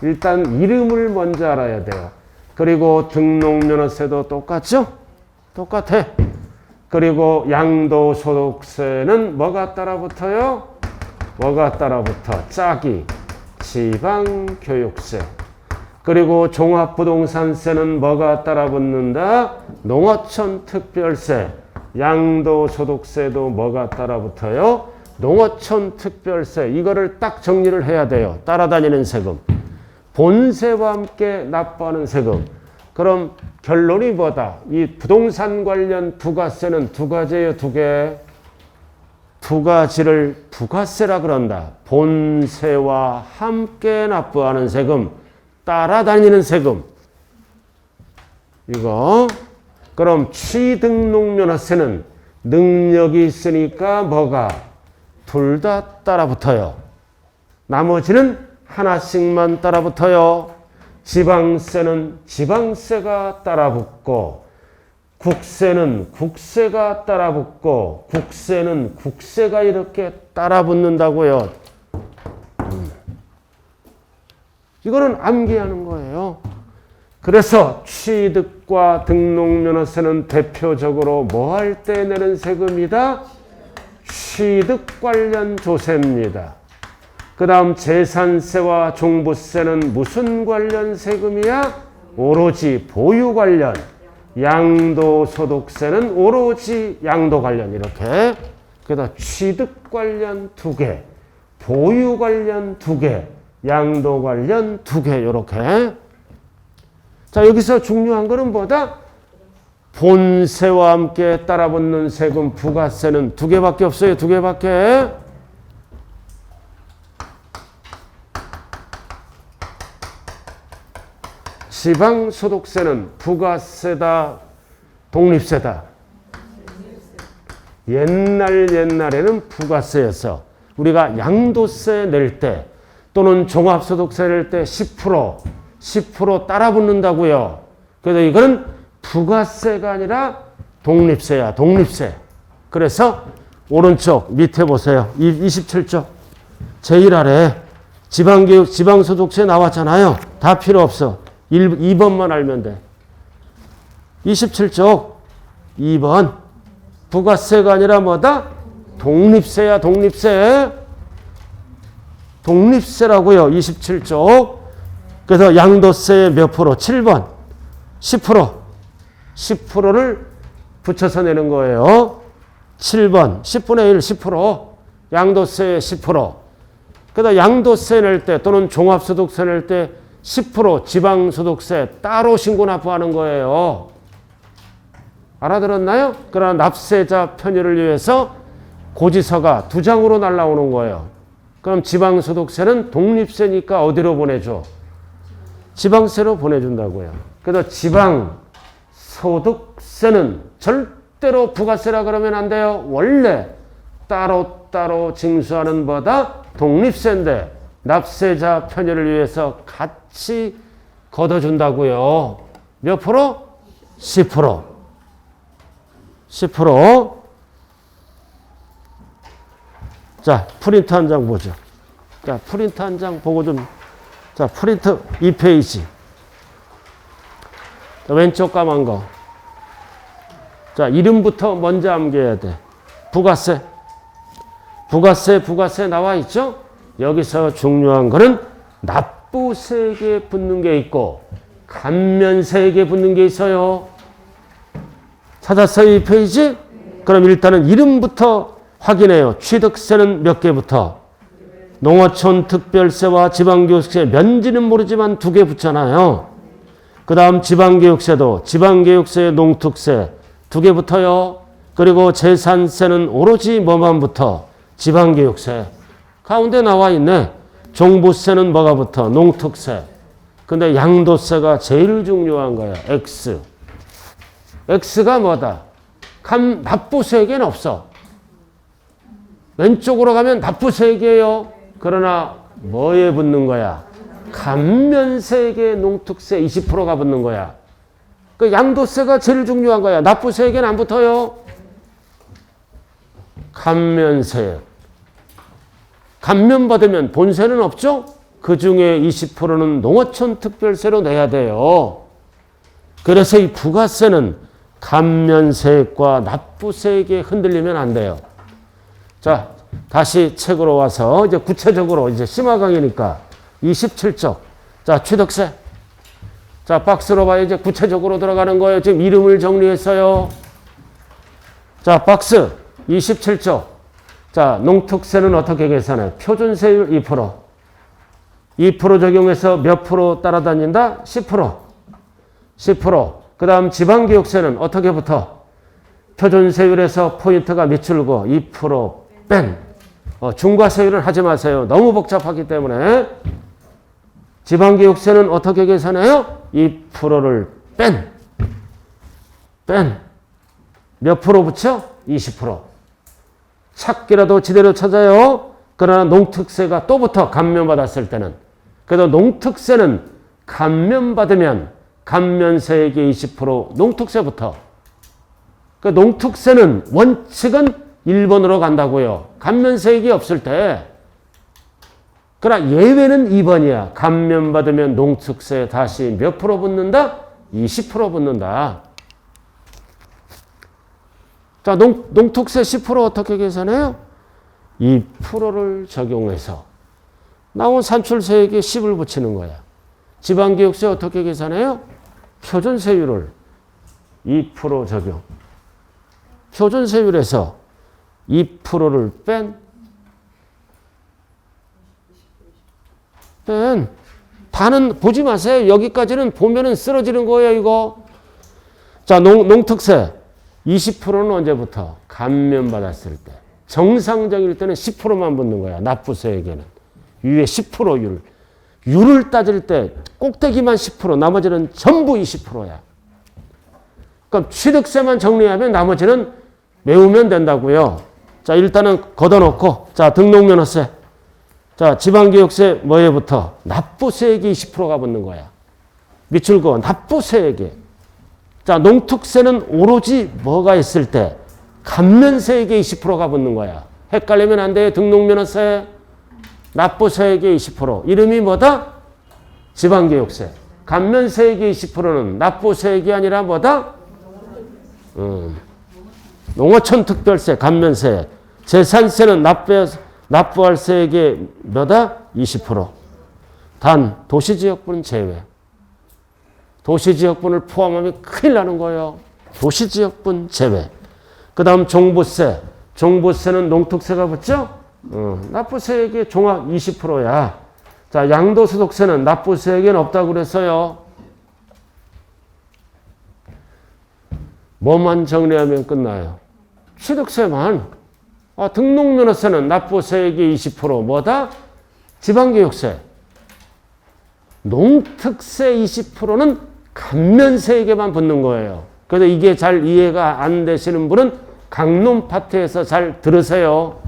일단 이름을 먼저 알아야 돼요. 그리고 등록면허세도 똑같죠? 똑같아. 그리고 양도소득세는 뭐가 따라 붙어요? 뭐가 따라붙어? 짝이 지방교육세. 그리고 종합부동산세는 뭐가 따라붙는다? 농어촌 특별세. 양도소득세도 뭐가 따라붙어요? 농어촌 특별세. 이거를 딱 정리를 해야 돼요. 따라다니는 세금. 본세와 함께 납부하는 세금. 그럼 결론이 뭐다? 이 부동산 관련 부가세는 두 가지예요, 두 개. 두 가지를 부가세라 그런다. 본세와 함께 납부하는 세금, 따라다니는 세금. 이거. 그럼 취등록면허세는 능력이 있으니까 뭐가? 둘 다 따라붙어요. 나머지는 하나씩만 따라붙어요. 지방세는 지방세가 따라붙고, 국세는 국세가 따라붙고, 국세는 국세가 이렇게 따라붙는다고요. 이거는 암기하는 거예요. 그래서 취득과 등록면허세는 대표적으로 뭐 할 때 내는 세금이다? 취득 관련 조세입니다. 그 다음 재산세와 종부세는 무슨 관련 세금이야? 오로지 보유 관련. 양도소득세는 오로지 양도 관련. 이렇게. 그래서 취득 관련 두 개, 보유 관련 두 개, 양도 관련 두 개. 이렇게. 자, 여기서 중요한 거는 뭐다? 본세와 함께 따라붙는 세금 부가세는 두 개밖에 없어요. 두 개밖에. 지방소득세는 부가세다, 독립세다. 옛날에는 부가세였어. 우리가 양도세 낼 때 또는 종합소득세 낼 때 10% 따라붙는다고요. 그래서 이거는 부가세가 아니라 독립세야, 독립세. 그래서 오른쪽 밑에 보세요. 27쪽. 제일 아래 지방교육, 지방소득세 나왔잖아요. 다 필요 없어. 2번만 알면 돼. 27쪽 2번. 부가세가 아니라 뭐다? 독립세야, 독립세. 독립세라고요. 27쪽. 그래서 양도세 몇 프로? 7번. 10%. 10%를 붙여서 내는 거예요. 7번. 10분의 1, 10%. 양도세 10%. 그래서 양도세 낼 때 또는 종합소득세 낼 때 10% 지방소득세 따로 신고 납부하는 거예요. 알아들었나요? 그러나 납세자 편의를 위해서 고지서가 2장으로 날라오는 거예요. 그럼 지방소득세는 독립세니까 어디로 보내줘? 지방세로 보내준다고요. 그래서 지방소득세는 절대로 부가세라 그러면 안 돼요. 원래 따로따로 징수하는 보다 독립세인데 납세자 편의를 위해서 같이 걷어준다고요. 몇 프로? 10%. 10%. 자, 프린트 한 장 보죠. 자, 프린트 한 장 보고 좀. 자, 프린트 2페이지. 자, 왼쪽 까만 거. 자, 이름부터 먼저 암기해야 돼. 부가세. 부가세 나와 있죠? 여기서 중요한 거는 납부세액에 붙는 게 있고 감면세액에 붙는 게 있어요. 찾았어요? 이 페이지? 그럼 일단은 이름부터 확인해요. 취득세는 몇 개부터? 농어촌 특별세와 지방교육세 면지는 모르지만 두 개 붙잖아요. 그 다음 지방교육세도 지방교육세, 농특세 두 개 붙어요. 그리고 재산세는 오로지 뭐만 붙어? 지방교육세. 가운데 나와 있네. 종부세는 뭐가 붙어? 농특세. 근데 양도세가 제일 중요한 거야. X. X가 뭐다? 납부세액에는 없어. 왼쪽으로 가면 납부세액이에요. 그러나 뭐에 붙는 거야? 감면세액에 농특세 20%가 붙는 거야. 그 양도세가 제일 중요한 거야. 납부세액에는 안 붙어요. 감면세액. 감면받으면 본세는 없죠? 그 중에 20%는 농어촌 특별세로 내야 돼요. 그래서 이 부가세는 감면세액과 납부세액에 흔들리면 안 돼요. 자, 다시 책으로 와서 이제 구체적으로 이제 심화 강의니까 27쪽. 자, 취득세. 자, 박스로 봐야 이제 구체적으로 들어가는 거예요. 지금 이름을 정리했어요. 자, 박스 27쪽. 자, 농특세는 어떻게 계산해? 표준세율 2%. 2% 적용해서 몇 프로 따라다닌다? 10%. 10%. 그 다음 지방교육세는 어떻게 붙어? 표준세율에서 포인트가 밑줄고 2% 뺀. 중과세율은 하지 마세요. 너무 복잡하기 때문에. 지방교육세는 어떻게 계산해요? 2%를 뺀. 몇 프로 붙여? 20%. 찾기라도 제대로 찾아요. 그러나 농특세가 또 붙어. 감면받았을 때는. 그래도 농특세는 감면받으면 감면세액의 20% 농특세부터. 그 농특세는 원칙은 1번으로 간다고요. 감면세액이 없을 때. 그러나 예외는 2번이야. 감면받으면 농특세 다시 몇 프로 붙는다? 20% 붙는다. 자, 농특세 10% 어떻게 계산해요? 2%를 적용해서 나온 산출세액에 10을 붙이는 거야. 지방교육세 어떻게 계산해요? 표준세율을 2% 적용. 표준세율에서 2%를 뺀. 다는 보지 마세요. 여기까지는 보면은 쓰러지는 거예요, 이거. 자, 농특세 20%는 언제부터? 감면받았을 때. 정상적일 때는 10%만 붙는 거야. 납부세액에는. 위에 10% 율. 율을 따질 때 꼭대기만 10%, 나머지는 전부 20%야. 그럼 취득세만 정리하면 나머지는 외우면 된다고요. 자, 일단은 걷어놓고, 자, 등록면허세. 자, 지방교육세 뭐에부터? 납부세액이 20%가 붙는 거야. 밑줄 그어 납부세액에. 자, 농특세는 오로지 뭐가 있을 때? 감면세액의 20%가 붙는 거야. 헷갈리면 안 돼요. 등록면허세, 납부세액의 20%. 이름이 뭐다? 지방교육세. 감면세액의 20%는 납부세액이 아니라 뭐다? 농어촌특별세, 감면세. 재산세는 납부할 세액의 몇다? 20%. 단 도시지역분 제외. 도시지역분을 포함하면 큰일 나는 거예요. 도시지역분 제외. 그 다음 종부세. 종부세는 농특세가 붙죠? 납부세액의 종합 20%야. 자, 양도소득세는 납부세액은 없다고 그랬어요. 뭐만 정리하면 끝나요? 취득세만. 등록면허세는 납부세액의 20% 뭐다? 지방교육세. 농특세 20%는 감면세액에만 붙는 거예요. 그래서 이게 잘 이해가 안 되시는 분은 강론 파트에서 잘 들으세요.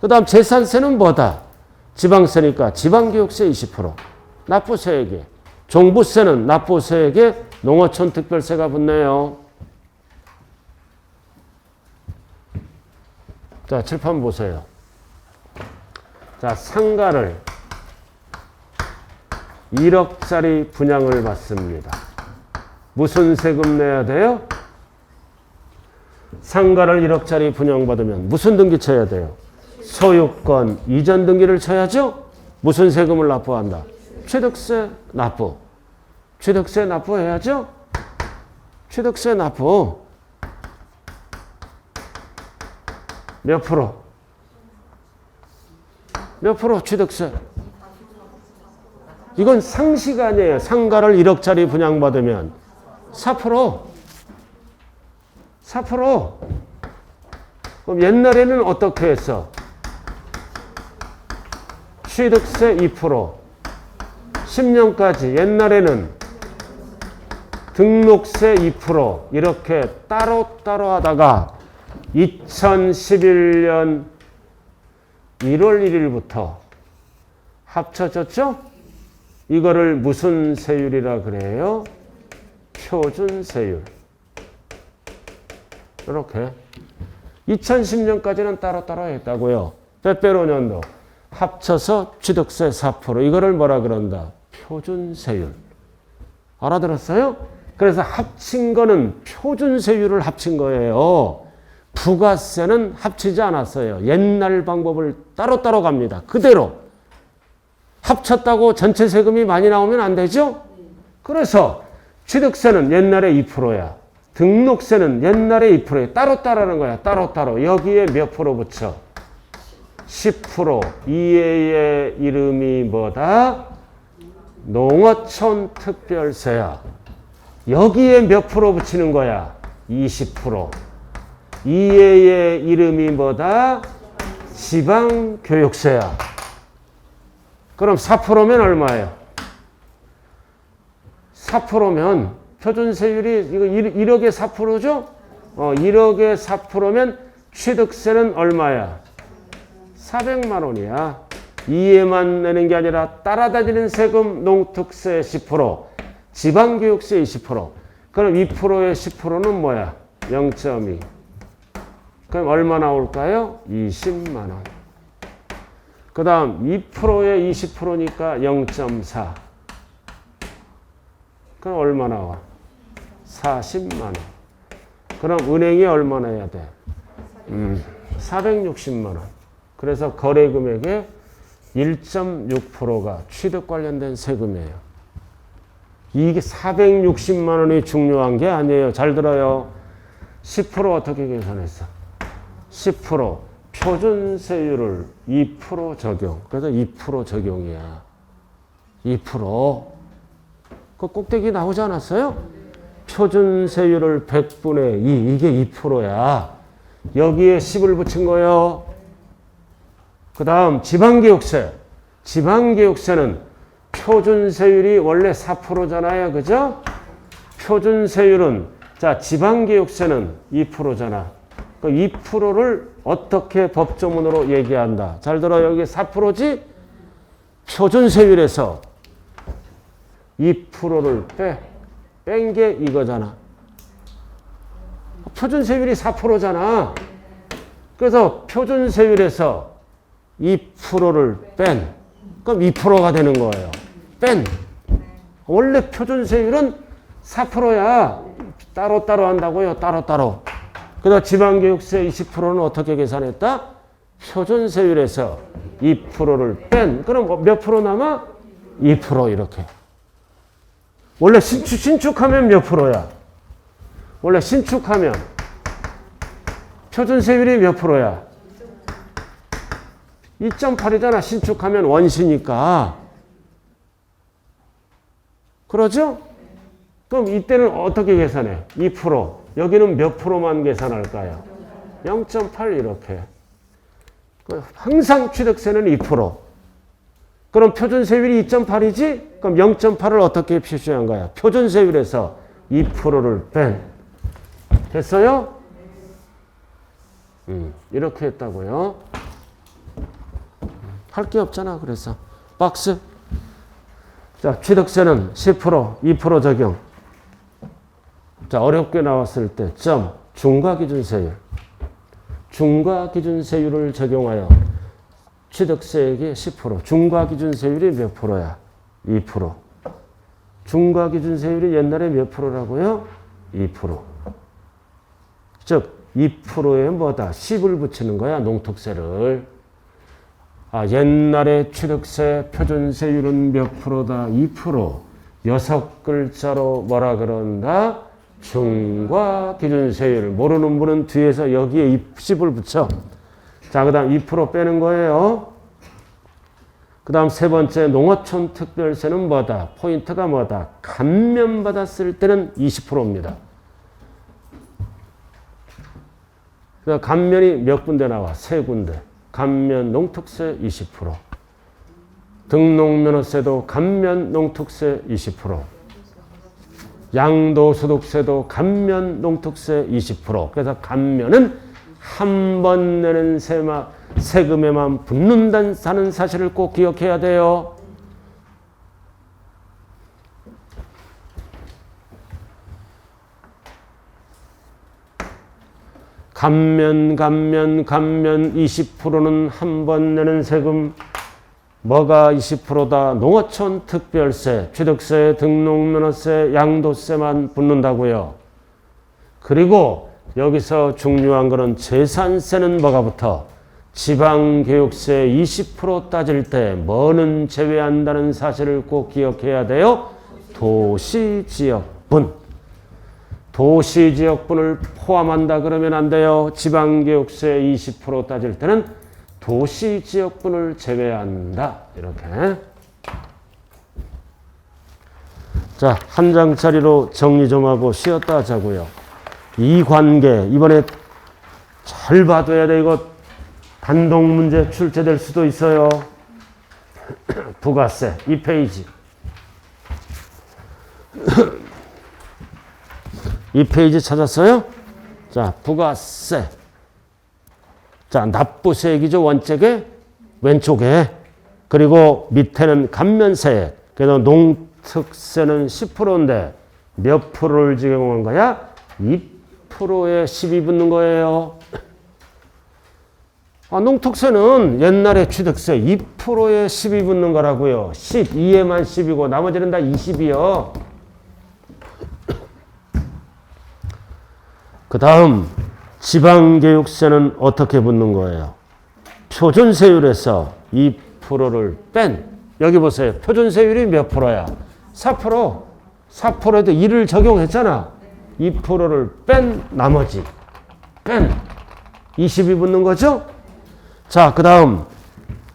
그 다음 재산세는 뭐다? 지방세니까 지방교육세 20%. 납부세액에. 종부세는 납부세액에 농어촌 특별세가 붙네요. 자, 칠판 보세요. 자, 상가를 1억짜리 분양을 받습니다. 무슨 세금 내야 돼요? 상가를 1억짜리 분양받으면 무슨 등기 쳐야 돼요? 소유권 이전 등기를 쳐야죠? 무슨 세금을 납부한다? 취득세 납부. 취득세 납부해야죠? 취득세 납부. 몇 프로? 몇 프로 취득세? 이건 상식 아니에요. 상가를 1억짜리 분양받으면 4%. 4%. 그럼 옛날에는 어떻게 했어? 취득세 2%. 10년까지 옛날에는 등록세 2% 이렇게 따로따로 하다가 2011년 1월 1일부터 합쳐졌죠? 이거를 무슨 세율이라 그래요? 표준세율. 이렇게 2010년까지는 따로따로 했다고요. 빼빼로년도 합쳐서 취득세 4%. 이거를 뭐라 그런다? 표준세율. 알아들었어요? 그래서 합친 거는 표준세율을 합친 거예요. 부가세는 합치지 않았어요. 옛날 방법을 따로따로 갑니다. 그대로. 합쳤다고 전체 세금이 많이 나오면 안 되죠? 그래서 취득세는 옛날에 2%야. 등록세는 옛날에 2%야. 따로따로 하는 거야. 따로따로. 여기에 몇 프로 붙여? 10%. 이해의 이름이 뭐다? 농어촌 특별세야. 여기에 몇 프로 붙이는 거야? 20%. 이해의 이름이 뭐다? 지방교육세야. 그럼 4%면 얼마예요? 4%면 표준세율이 이거 1억에 4%죠? 1억에 4%면 취득세는 얼마야? 400만 원이야. 이해만 내는 게 아니라 따라다니는 세금 농특세 10%, 지방교육세 20%. 그럼 2%의 10%는 뭐야? 0.2. 그럼 얼마 나올까요? 20만 원. 그 다음 2%에 20%니까 0.4. 그럼 얼마 나와? 40만 원. 그럼 은행이 얼마나 해야 돼? 460만 원. 그래서 거래금액의 1.6%가 취득 관련된 세금이에요. 이게 460만 원이 중요한 게 아니에요. 잘 들어요. 10% 어떻게 계산했어? 10% 표준세율을 2% 적용. 그래서 2% 적용이야. 2%. 그 꼭대기 나오지 않았어요? 표준세율을 100분의 2. 이게 2%야. 여기에 10을 붙인 거예요. 그 다음 지방교육세. 지방교육세는 표준세율이 원래 4%잖아요. 그죠? 표준세율은 자 지방교육세는 2%잖아. 그 2%를 어떻게 법조문으로 얘기한다. 잘 들어. 여기 4%지? 표준세율에서 2%를 뺀 게 이거잖아. 표준세율이 4%잖아. 그래서 표준세율에서 2%를 뺀. 그럼 2%가 되는 거예요. 뺀. 원래 표준세율은 4%야. 따로따로 한다고요. 따로따로. 그래서 지방교육세 20%는 어떻게 계산했다? 표준세율에서 2%를 뺀. 그럼 몇 프로 남아? 2% 이렇게. 원래 신축하면 몇 프로야? 원래 신축하면 표준세율이 몇 프로야? 2.8이잖아. 신축하면 원시니까. 그러죠? 그럼 이때는 어떻게 계산해? 2%. 여기는 몇 프로만 계산할까요? 0.8 이렇게. 항상 취득세는 2%. 그럼 표준세율이 2.8이지? 그럼 0.8을 어떻게 표시한 거야? 표준세율에서 2%를 뺀. 됐어요? 이렇게 했다고요. 할 게 없잖아. 그래서 박스. 자, 취득세는 10%, 2% 적용. 자, 어렵게 나왔을 때 점 중과기준세율. 중과기준세율을 적용하여 취득세액이 10%. 중과기준세율이 몇 프로야? 2%. 중과기준세율이 옛날에 몇 프로라고요? 2%. 즉 2%에 뭐다? 10을 붙이는 거야. 농특세를. 아, 옛날에 취득세 표준세율은 몇 프로다? 2%. 6글자로 뭐라 그런다? 중과기준세율. 모르는 분은 뒤에서 여기에 10을 붙여. 자, 그 다음 2% 빼는 거예요. 그 다음 세 번째 농어촌 특별세는 뭐다? 포인트가 뭐다? 감면받았을 때는 20%입니다. 그래서 감면이 몇 군데 나와? 세 군데. 감면 농특세 20%. 등록면허세도 감면 농특세 20%. 양도소득세도 감면 농특세 20%. 그래서 감면은 한 번 내는 세금에만 붙는다는 사실을 꼭 기억해야 돼요. 감면 20%는 한 번 내는 세금. 뭐가 20%다? 농어촌 특별세, 취득세, 등록면허세, 양도세만 붙는다고요. 그리고 여기서 중요한 거는 재산세는 뭐가 붙어? 지방교육세 20% 따질 때 뭐는 제외한다는 사실을 꼭 기억해야 돼요. 도시지역분. 도시지역분을 포함한다 그러면 안 돼요. 지방교육세 20% 따질 때는 도시지역분을 제외한다. 이렇게. 자, 한 장짜리로 정리 좀 하고 쉬었다 하자고요. 이 관계 이번에 잘 봐둬야 돼. 이거 단독 문제 출제될 수도 있어요. 부가세 2페이지. 이 페이지 찾았어요? 자, 부가세. 자, 납부세액이죠. 원칙에 왼쪽에. 그리고 밑에는 감면세액. 그래서 농특세는 10%인데 몇 프로를 적용한 거야? 2%에 10이 붙는 거예요. 농특세는 옛날에 취득세 2%에 10이 붙는 거라고요. 12에만 10이고 나머지는 다 20이요. 그 다음 지방교육세는 어떻게 붙는 거예요? 표준세율에서 2%를 뺀, 여기 보세요. 표준세율이 몇 프로야? 4%. 4%에도 2를 적용했잖아. 2%를 뺀 나머지. 뺀 20이 붙는 거죠? 자, 그 다음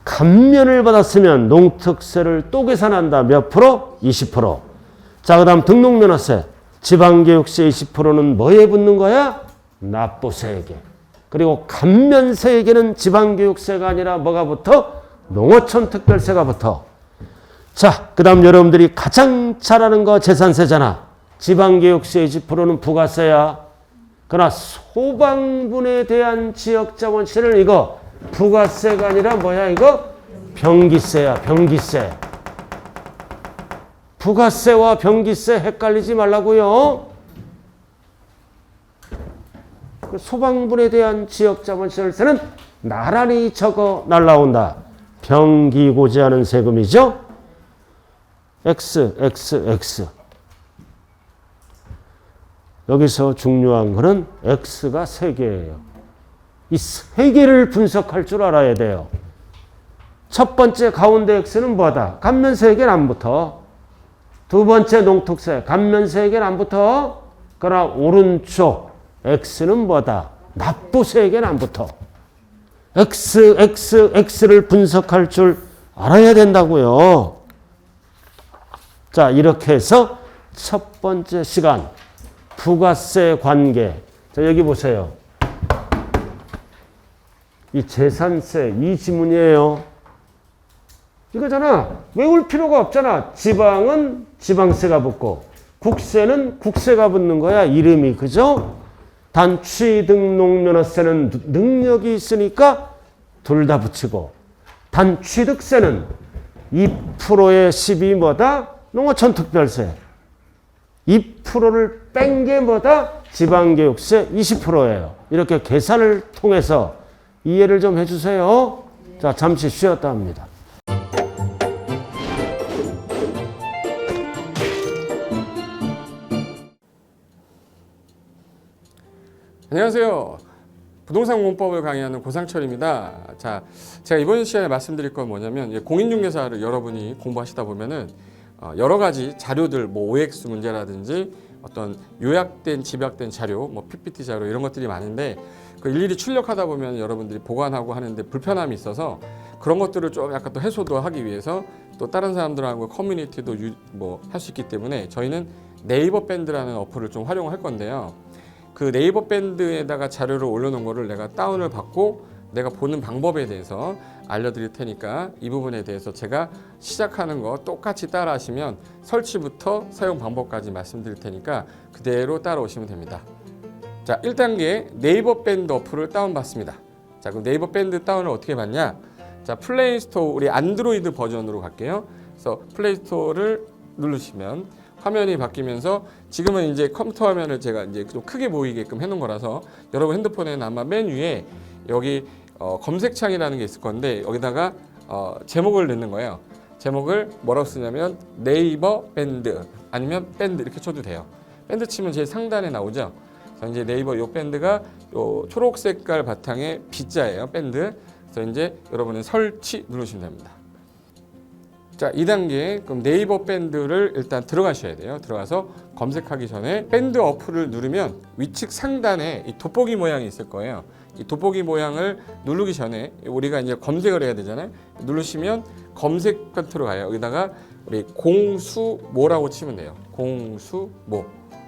감면을 받았으면 농특세를 또 계산한다. 몇 프로? 20%. 자, 그 다음 등록면허세. 지방교육세 20%는 뭐에 붙는 거야? 납부세액에. 그리고 감면세액에는 지방교육세가 아니라 뭐가 붙어? 농어촌 특별세가 붙어. 자, 그 다음 여러분들이 가장 잘 아는 거 재산세잖아. 지방교육세 20%는 부가세야. 그러나 소방분에 대한 지역자본세는 이거 부가세가 아니라 뭐야 이거? 병기세야. 병기세. 부가세와 병기세 헷갈리지 말라고요. 소방분에 대한 지역자본세는 나란히 적어 날라온다. 병기고지하는 세금이죠. X, X, X. 여기서 중요한 거는 X가 3개예요. 이 3개를 분석할 줄 알아야 돼요. 첫 번째 가운데 X는 뭐다? 감면세액엔 안 붙어. 두 번째 농특세, 감면세액엔 안 붙어. 그러나 오른쪽 X는 뭐다? 납부세액엔 안 붙어. X, X, X를 분석할 줄 알아야 된다고요. 자, 이렇게 해서 첫 번째 시간 부가세 관계. 자, 여기 보세요. 이 재산세 이 지문이에요. 이거잖아. 외울 필요가 없잖아. 지방은 지방세가 붙고 국세는 국세가 붙는 거야. 이름이. 그죠? 단 취등록면허세는 능력이 있으니까 둘 다 붙이고, 단 취득세는 2%의 10이 뭐다? 농어촌 특별세. 2%를 뺀 게 뭐다? 지방교육세 20%예요. 이렇게 계산을 통해서 이해를 좀 해주세요. 자, 잠시 쉬었다 합니다. 안녕하세요. 부동산 공법을 강의하는 고상철입니다. 자, 제가 이번 시간에 말씀드릴 건 뭐냐면, 공인중개사를 여러분이 공부하시다 보면은 여러 가지 자료들, 뭐 OX 문제라든지 어떤 요약된, 집약된 자료, 뭐 PPT 자료 이런 것들이 많은데, 그 일일이 출력하다 보면 여러분들이 보관하고 하는데 불편함이 있어서 그런 것들을 좀 약간 또 해소도 하기 위해서 또 다른 사람들하고 커뮤니티도 뭐 할 수 있기 때문에 저희는 네이버 밴드라는 어플을 좀 활용할 건데요. 그 네이버 밴드에다가 자료를 올려놓은 거를 내가 다운을 받고 내가 보는 방법에 대해서 알려드릴 테니까 이 부분에 대해서 제가 시작하는 거 똑같이 따라 하시면 설치부터 사용 방법까지 말씀드릴 테니까 그대로 따라오시면 됩니다. 자, 1단계 네이버 밴드 어플을 다운받습니다. 자, 그럼 네이버 밴드 다운을 어떻게 받냐? 자, 플레이스토어, 우리 안드로이드 버전으로 갈게요. 그래서 플레이스토어를 누르시면 화면이 바뀌면서, 지금은 이제 컴퓨터 화면을 제가 이제 좀 크게 보이게끔 해놓은 거라서 여러분 핸드폰에는 아마 맨 위에 여기 검색창이라는 게 있을 건데 여기다가 제목을 넣는 거예요. 제목을 뭐라고 쓰냐면 네이버 밴드 아니면 밴드 이렇게 쳐도 돼요. 밴드 치면 제일 상단에 나오죠. 그래서 이제 네이버 이 밴드가 요 초록 색깔 바탕의 B자예요. 밴드. 그래서 이제 여러분은 설치 누르시면 됩니다. 자, 2단계. 그럼 네이버 밴드를 일단 들어가셔야 돼요. 들어가서 검색하기 전에 밴드 어플을 누르면 위측 상단에 이 돋보기 모양이 있을 거예요. 이 돋보기 모양을 누르기 전에 우리가 이제 검색을 해야 되잖아요. 누르시면 검색 컨트롤 가요. 여기다가 우리 공수모라고 치면 돼요. 공수모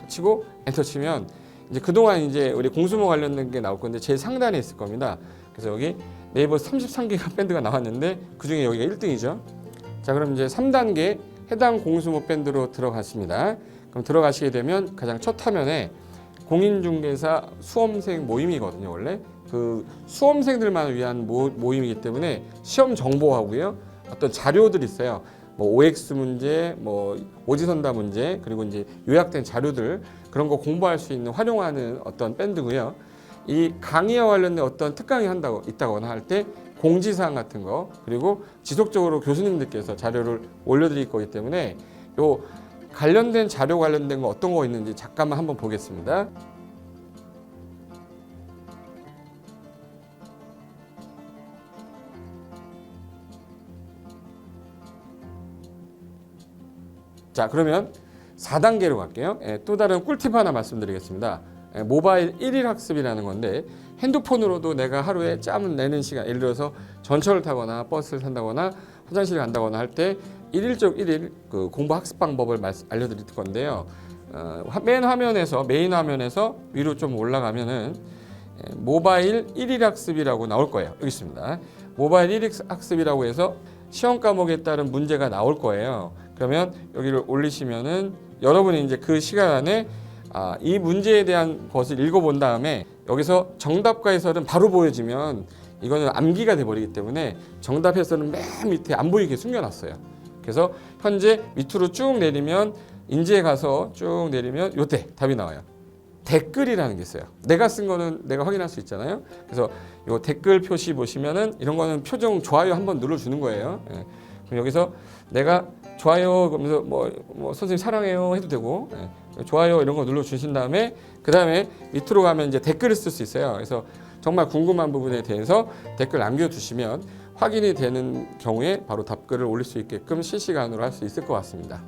치고 엔터 치면 이제 그동안 이제 우리 공수모 관련된 게 나올 건데 제일 상단에 있을 겁니다. 그래서 여기 네이버 33개가 밴드가 나왔는데 그중에 여기가 1등이죠. 자, 그럼 이제 3단계 해당 공수모 밴드로 들어갔습니다. 그럼 들어가시게 되면 가장 첫 화면에 공인중개사 수험생 모임이거든요. 원래 그 수험생들만 위한 모임이기 때문에 시험 정보하고요. 어떤 자료들이 있어요. 뭐 OX 문제, 뭐 오지선다 문제, 그리고 이제 요약된 자료들 그런 거 공부할 수 있는 활용하는 어떤 밴드고요. 이 강의와 관련된 어떤 특강이 있다거나 할 때 공지사항 같은 거 그리고 지속적으로 교수님들께서 자료를 올려드릴 거기 때문에 요 관련된 자료 관련된 거 어떤 거 있는지 잠깐만 한번 보겠습니다. 자, 그러면 4단계로 갈게요. 또 다른 꿀팁 하나 말씀드리겠습니다. 모바일 1일 학습이라는 건데 핸드폰으로도 내가 하루에 짬을 내는 시간, 예를 들어서 전철을 타거나 버스를 탄다거나 화장실을 간다거나 할 때 1일 그 공부 학습 방법을 알려드릴 건데요. 메인 화면에서 위로 좀 올라가면은 모바일 1일 학습이라고 나올 거예요. 여기 있습니다. 모바일 1일 학습이라고 해서 시험 과목에 따른 문제가 나올 거예요. 그러면 여기를 올리시면은 여러분이 이제 그 시간 안에 이 문제에 대한 것을 읽어본 다음에 여기서 정답과 해설은 바로 보여지면 이거는 암기가 돼버리기 때문에 정답 해설은 맨 밑에 안 보이게 숨겨놨어요. 그래서 현재 밑으로 쭉 내리면 인지에 가서 쭉 내리면 요때 답이 나와요. 댓글이라는 게 있어요. 내가 쓴 거는 내가 확인할 수 있잖아요. 그래서 요 댓글 표시 보시면은 이런 거는 표정 좋아요 한번 눌러주는 거예요. 예. 그럼 여기서 내가 좋아요 그러면서 뭐 선생님 사랑해요 해도 되고 좋아요 이런 거 눌러주신 다음에 그 다음에 밑으로 가면 이제 댓글을 쓸 수 있어요. 그래서 정말 궁금한 부분에 대해서 댓글 남겨주시면 확인이 되는 경우에 바로 답글을 올릴 수 있게끔 실시간으로 할 수 있을 것 같습니다.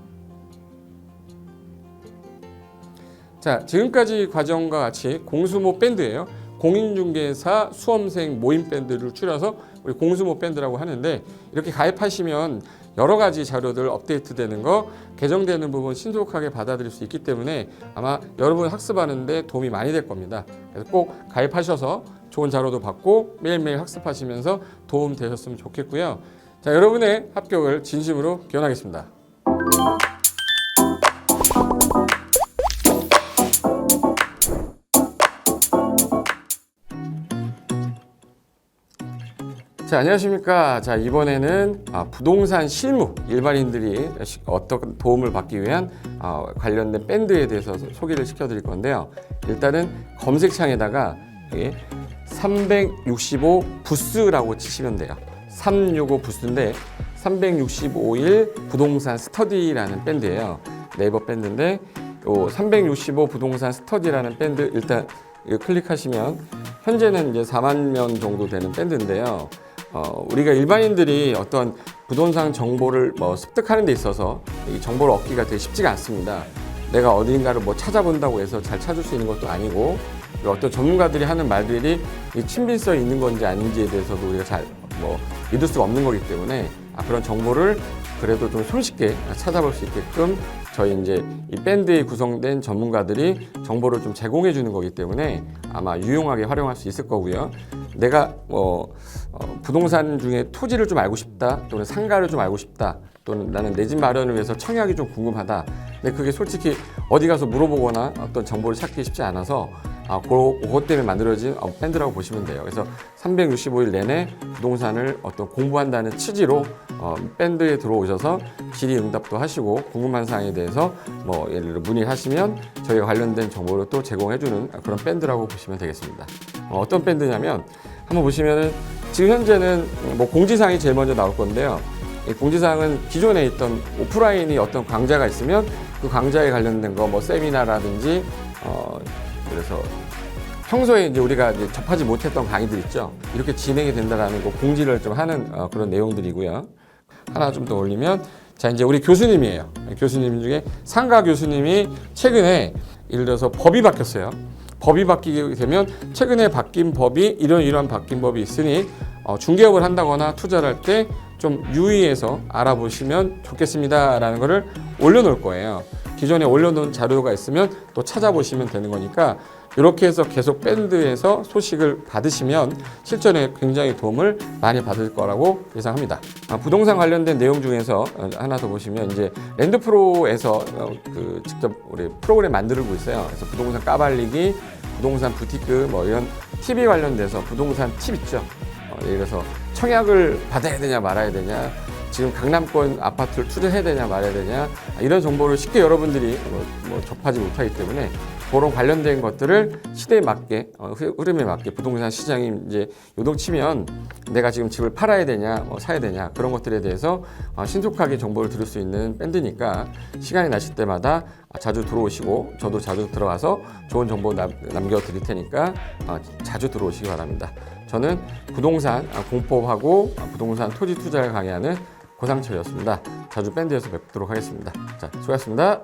자, 지금까지 과정과 같이 공수모 밴드예요. 공인중개사 수험생 모임 밴드를 줄여서 우리 공수모 밴드라고 하는데 이렇게 가입하시면 여러 가지 자료들 업데이트되는 거 개정되는 부분 신속하게 받아들일 수 있기 때문에 아마 여러분 학습하는데 도움이 많이 될 겁니다. 그래서 꼭 가입하셔서 좋은 자료도 받고 매일매일 학습하시면서 도움 되셨으면 좋겠고요. 자, 여러분의 합격을 진심으로 기원하겠습니다. 자, 안녕하십니까. 자, 이번에는 부동산 실무 일반인들이 어떤 도움을 받기 위한 관련된 밴드에 대해서 소개를 시켜드릴 건데요. 일단은 검색창에다가 365 부스라고 치시면 돼요. 365 부스인데 365일 부동산 스터디라는 밴드예요. 네이버 밴드인데 요 365 부동산 스터디라는 밴드 일단 클릭하시면 현재는 이제 4만 명 정도 되는 밴드인데요. 우리가 일반인들이 어떤 부동산 정보를 습득하는 데 있어서 이 정보를 얻기가 되게 쉽지가 않습니다. 내가 어딘가를 찾아본다고 해서 잘 찾을 수 있는 것도 아니고 어떤 전문가들이 하는 말들이 이 친밀성이 있는 건지 아닌지에 대해서도 우리가 잘 믿을 수가 없는 거기 때문에 그런 정보를 그래도 좀 손쉽게 찾아볼 수 있게끔 저희 이제 이 밴드에 구성된 전문가들이 정보를 좀 제공해 주는 거기 때문에 아마 유용하게 활용할 수 있을 거고요. 내가 부동산 중에 토지를 좀 알고 싶다 또는 상가를 좀 알고 싶다 또는 나는 내 집 마련을 위해서 청약이 좀 궁금하다. 근데 그게 솔직히 어디 가서 물어보거나 어떤 정보를 찾기 쉽지 않아서 그것 때문에 만들어진 밴드라고 보시면 돼요. 그래서 365일 내내 부동산을 어떤 공부한다는 취지로 밴드에 들어오셔서 질의응답도 하시고 궁금한 사항에 대해서 예를 들어 문의를 하시면 저희가 관련된 정보를 또 제공해주는 그런 밴드라고 보시면 되겠습니다. 어떤 밴드냐면 한번 보시면은 지금 현재는 공지사항이 제일 먼저 나올 건데요. 이 공지사항은 기존에 있던 오프라인이 어떤 강좌가 있으면 그 강좌에 관련된 거 세미나라든지 그래서 평소에 이제 우리가 이제 접하지 못했던 강의들 있죠. 이렇게 진행이 된다라는 거 공지를 좀 하는 그런 내용들이고요. 하나 좀 더 올리면 자 이제 우리 교수님이에요. 교수님 중에 상가 교수님이 최근에 예를 들어서 법이 바뀌었어요. 법이 바뀌게 되면 최근에 바뀐 법이 이러한 바뀐 법이 있으니 중개업을 한다거나 투자를 할 때 좀 유의해서 알아보시면 좋겠습니다라는 거를 올려놓을 거예요. 기존에 올려놓은 자료가 있으면 또 찾아보시면 되는 거니까 이렇게 해서 계속 밴드에서 소식을 받으시면 실전에 굉장히 도움을 많이 받을 거라고 예상합니다. 부동산 관련된 내용 중에서 하나 더 보시면 이제 랜드프로에서 그 직접 우리 프로그램 만들고 있어요. 그래서 부동산 까발리기, 부동산 부티크 뭐 이런 TV 관련돼서 부동산 팁 있죠. 예를 들어서 청약을 받아야 되냐 말아야 되냐, 지금 강남권 아파트를 투자해야 되냐 말아야 되냐, 이런 정보를 쉽게 여러분들이 뭐 접하지 못하기 때문에 그런 관련된 것들을 시대에 맞게 흐름에 맞게 부동산 시장이 이제 요동치면 내가 지금 집을 팔아야 되냐 사야 되냐 그런 것들에 대해서 신속하게 정보를 들을 수 있는 밴드니까 시간이 나실 때마다 자주 들어오시고 저도 자주 들어가서 좋은 정보 남겨드릴 테니까 자주 들어오시기 바랍니다. 저는 부동산 공법하고 부동산 토지 투자를 강의하는 고상철이었습니다. 자주 밴드에서 뵙도록 하겠습니다. 자, 수고하셨습니다.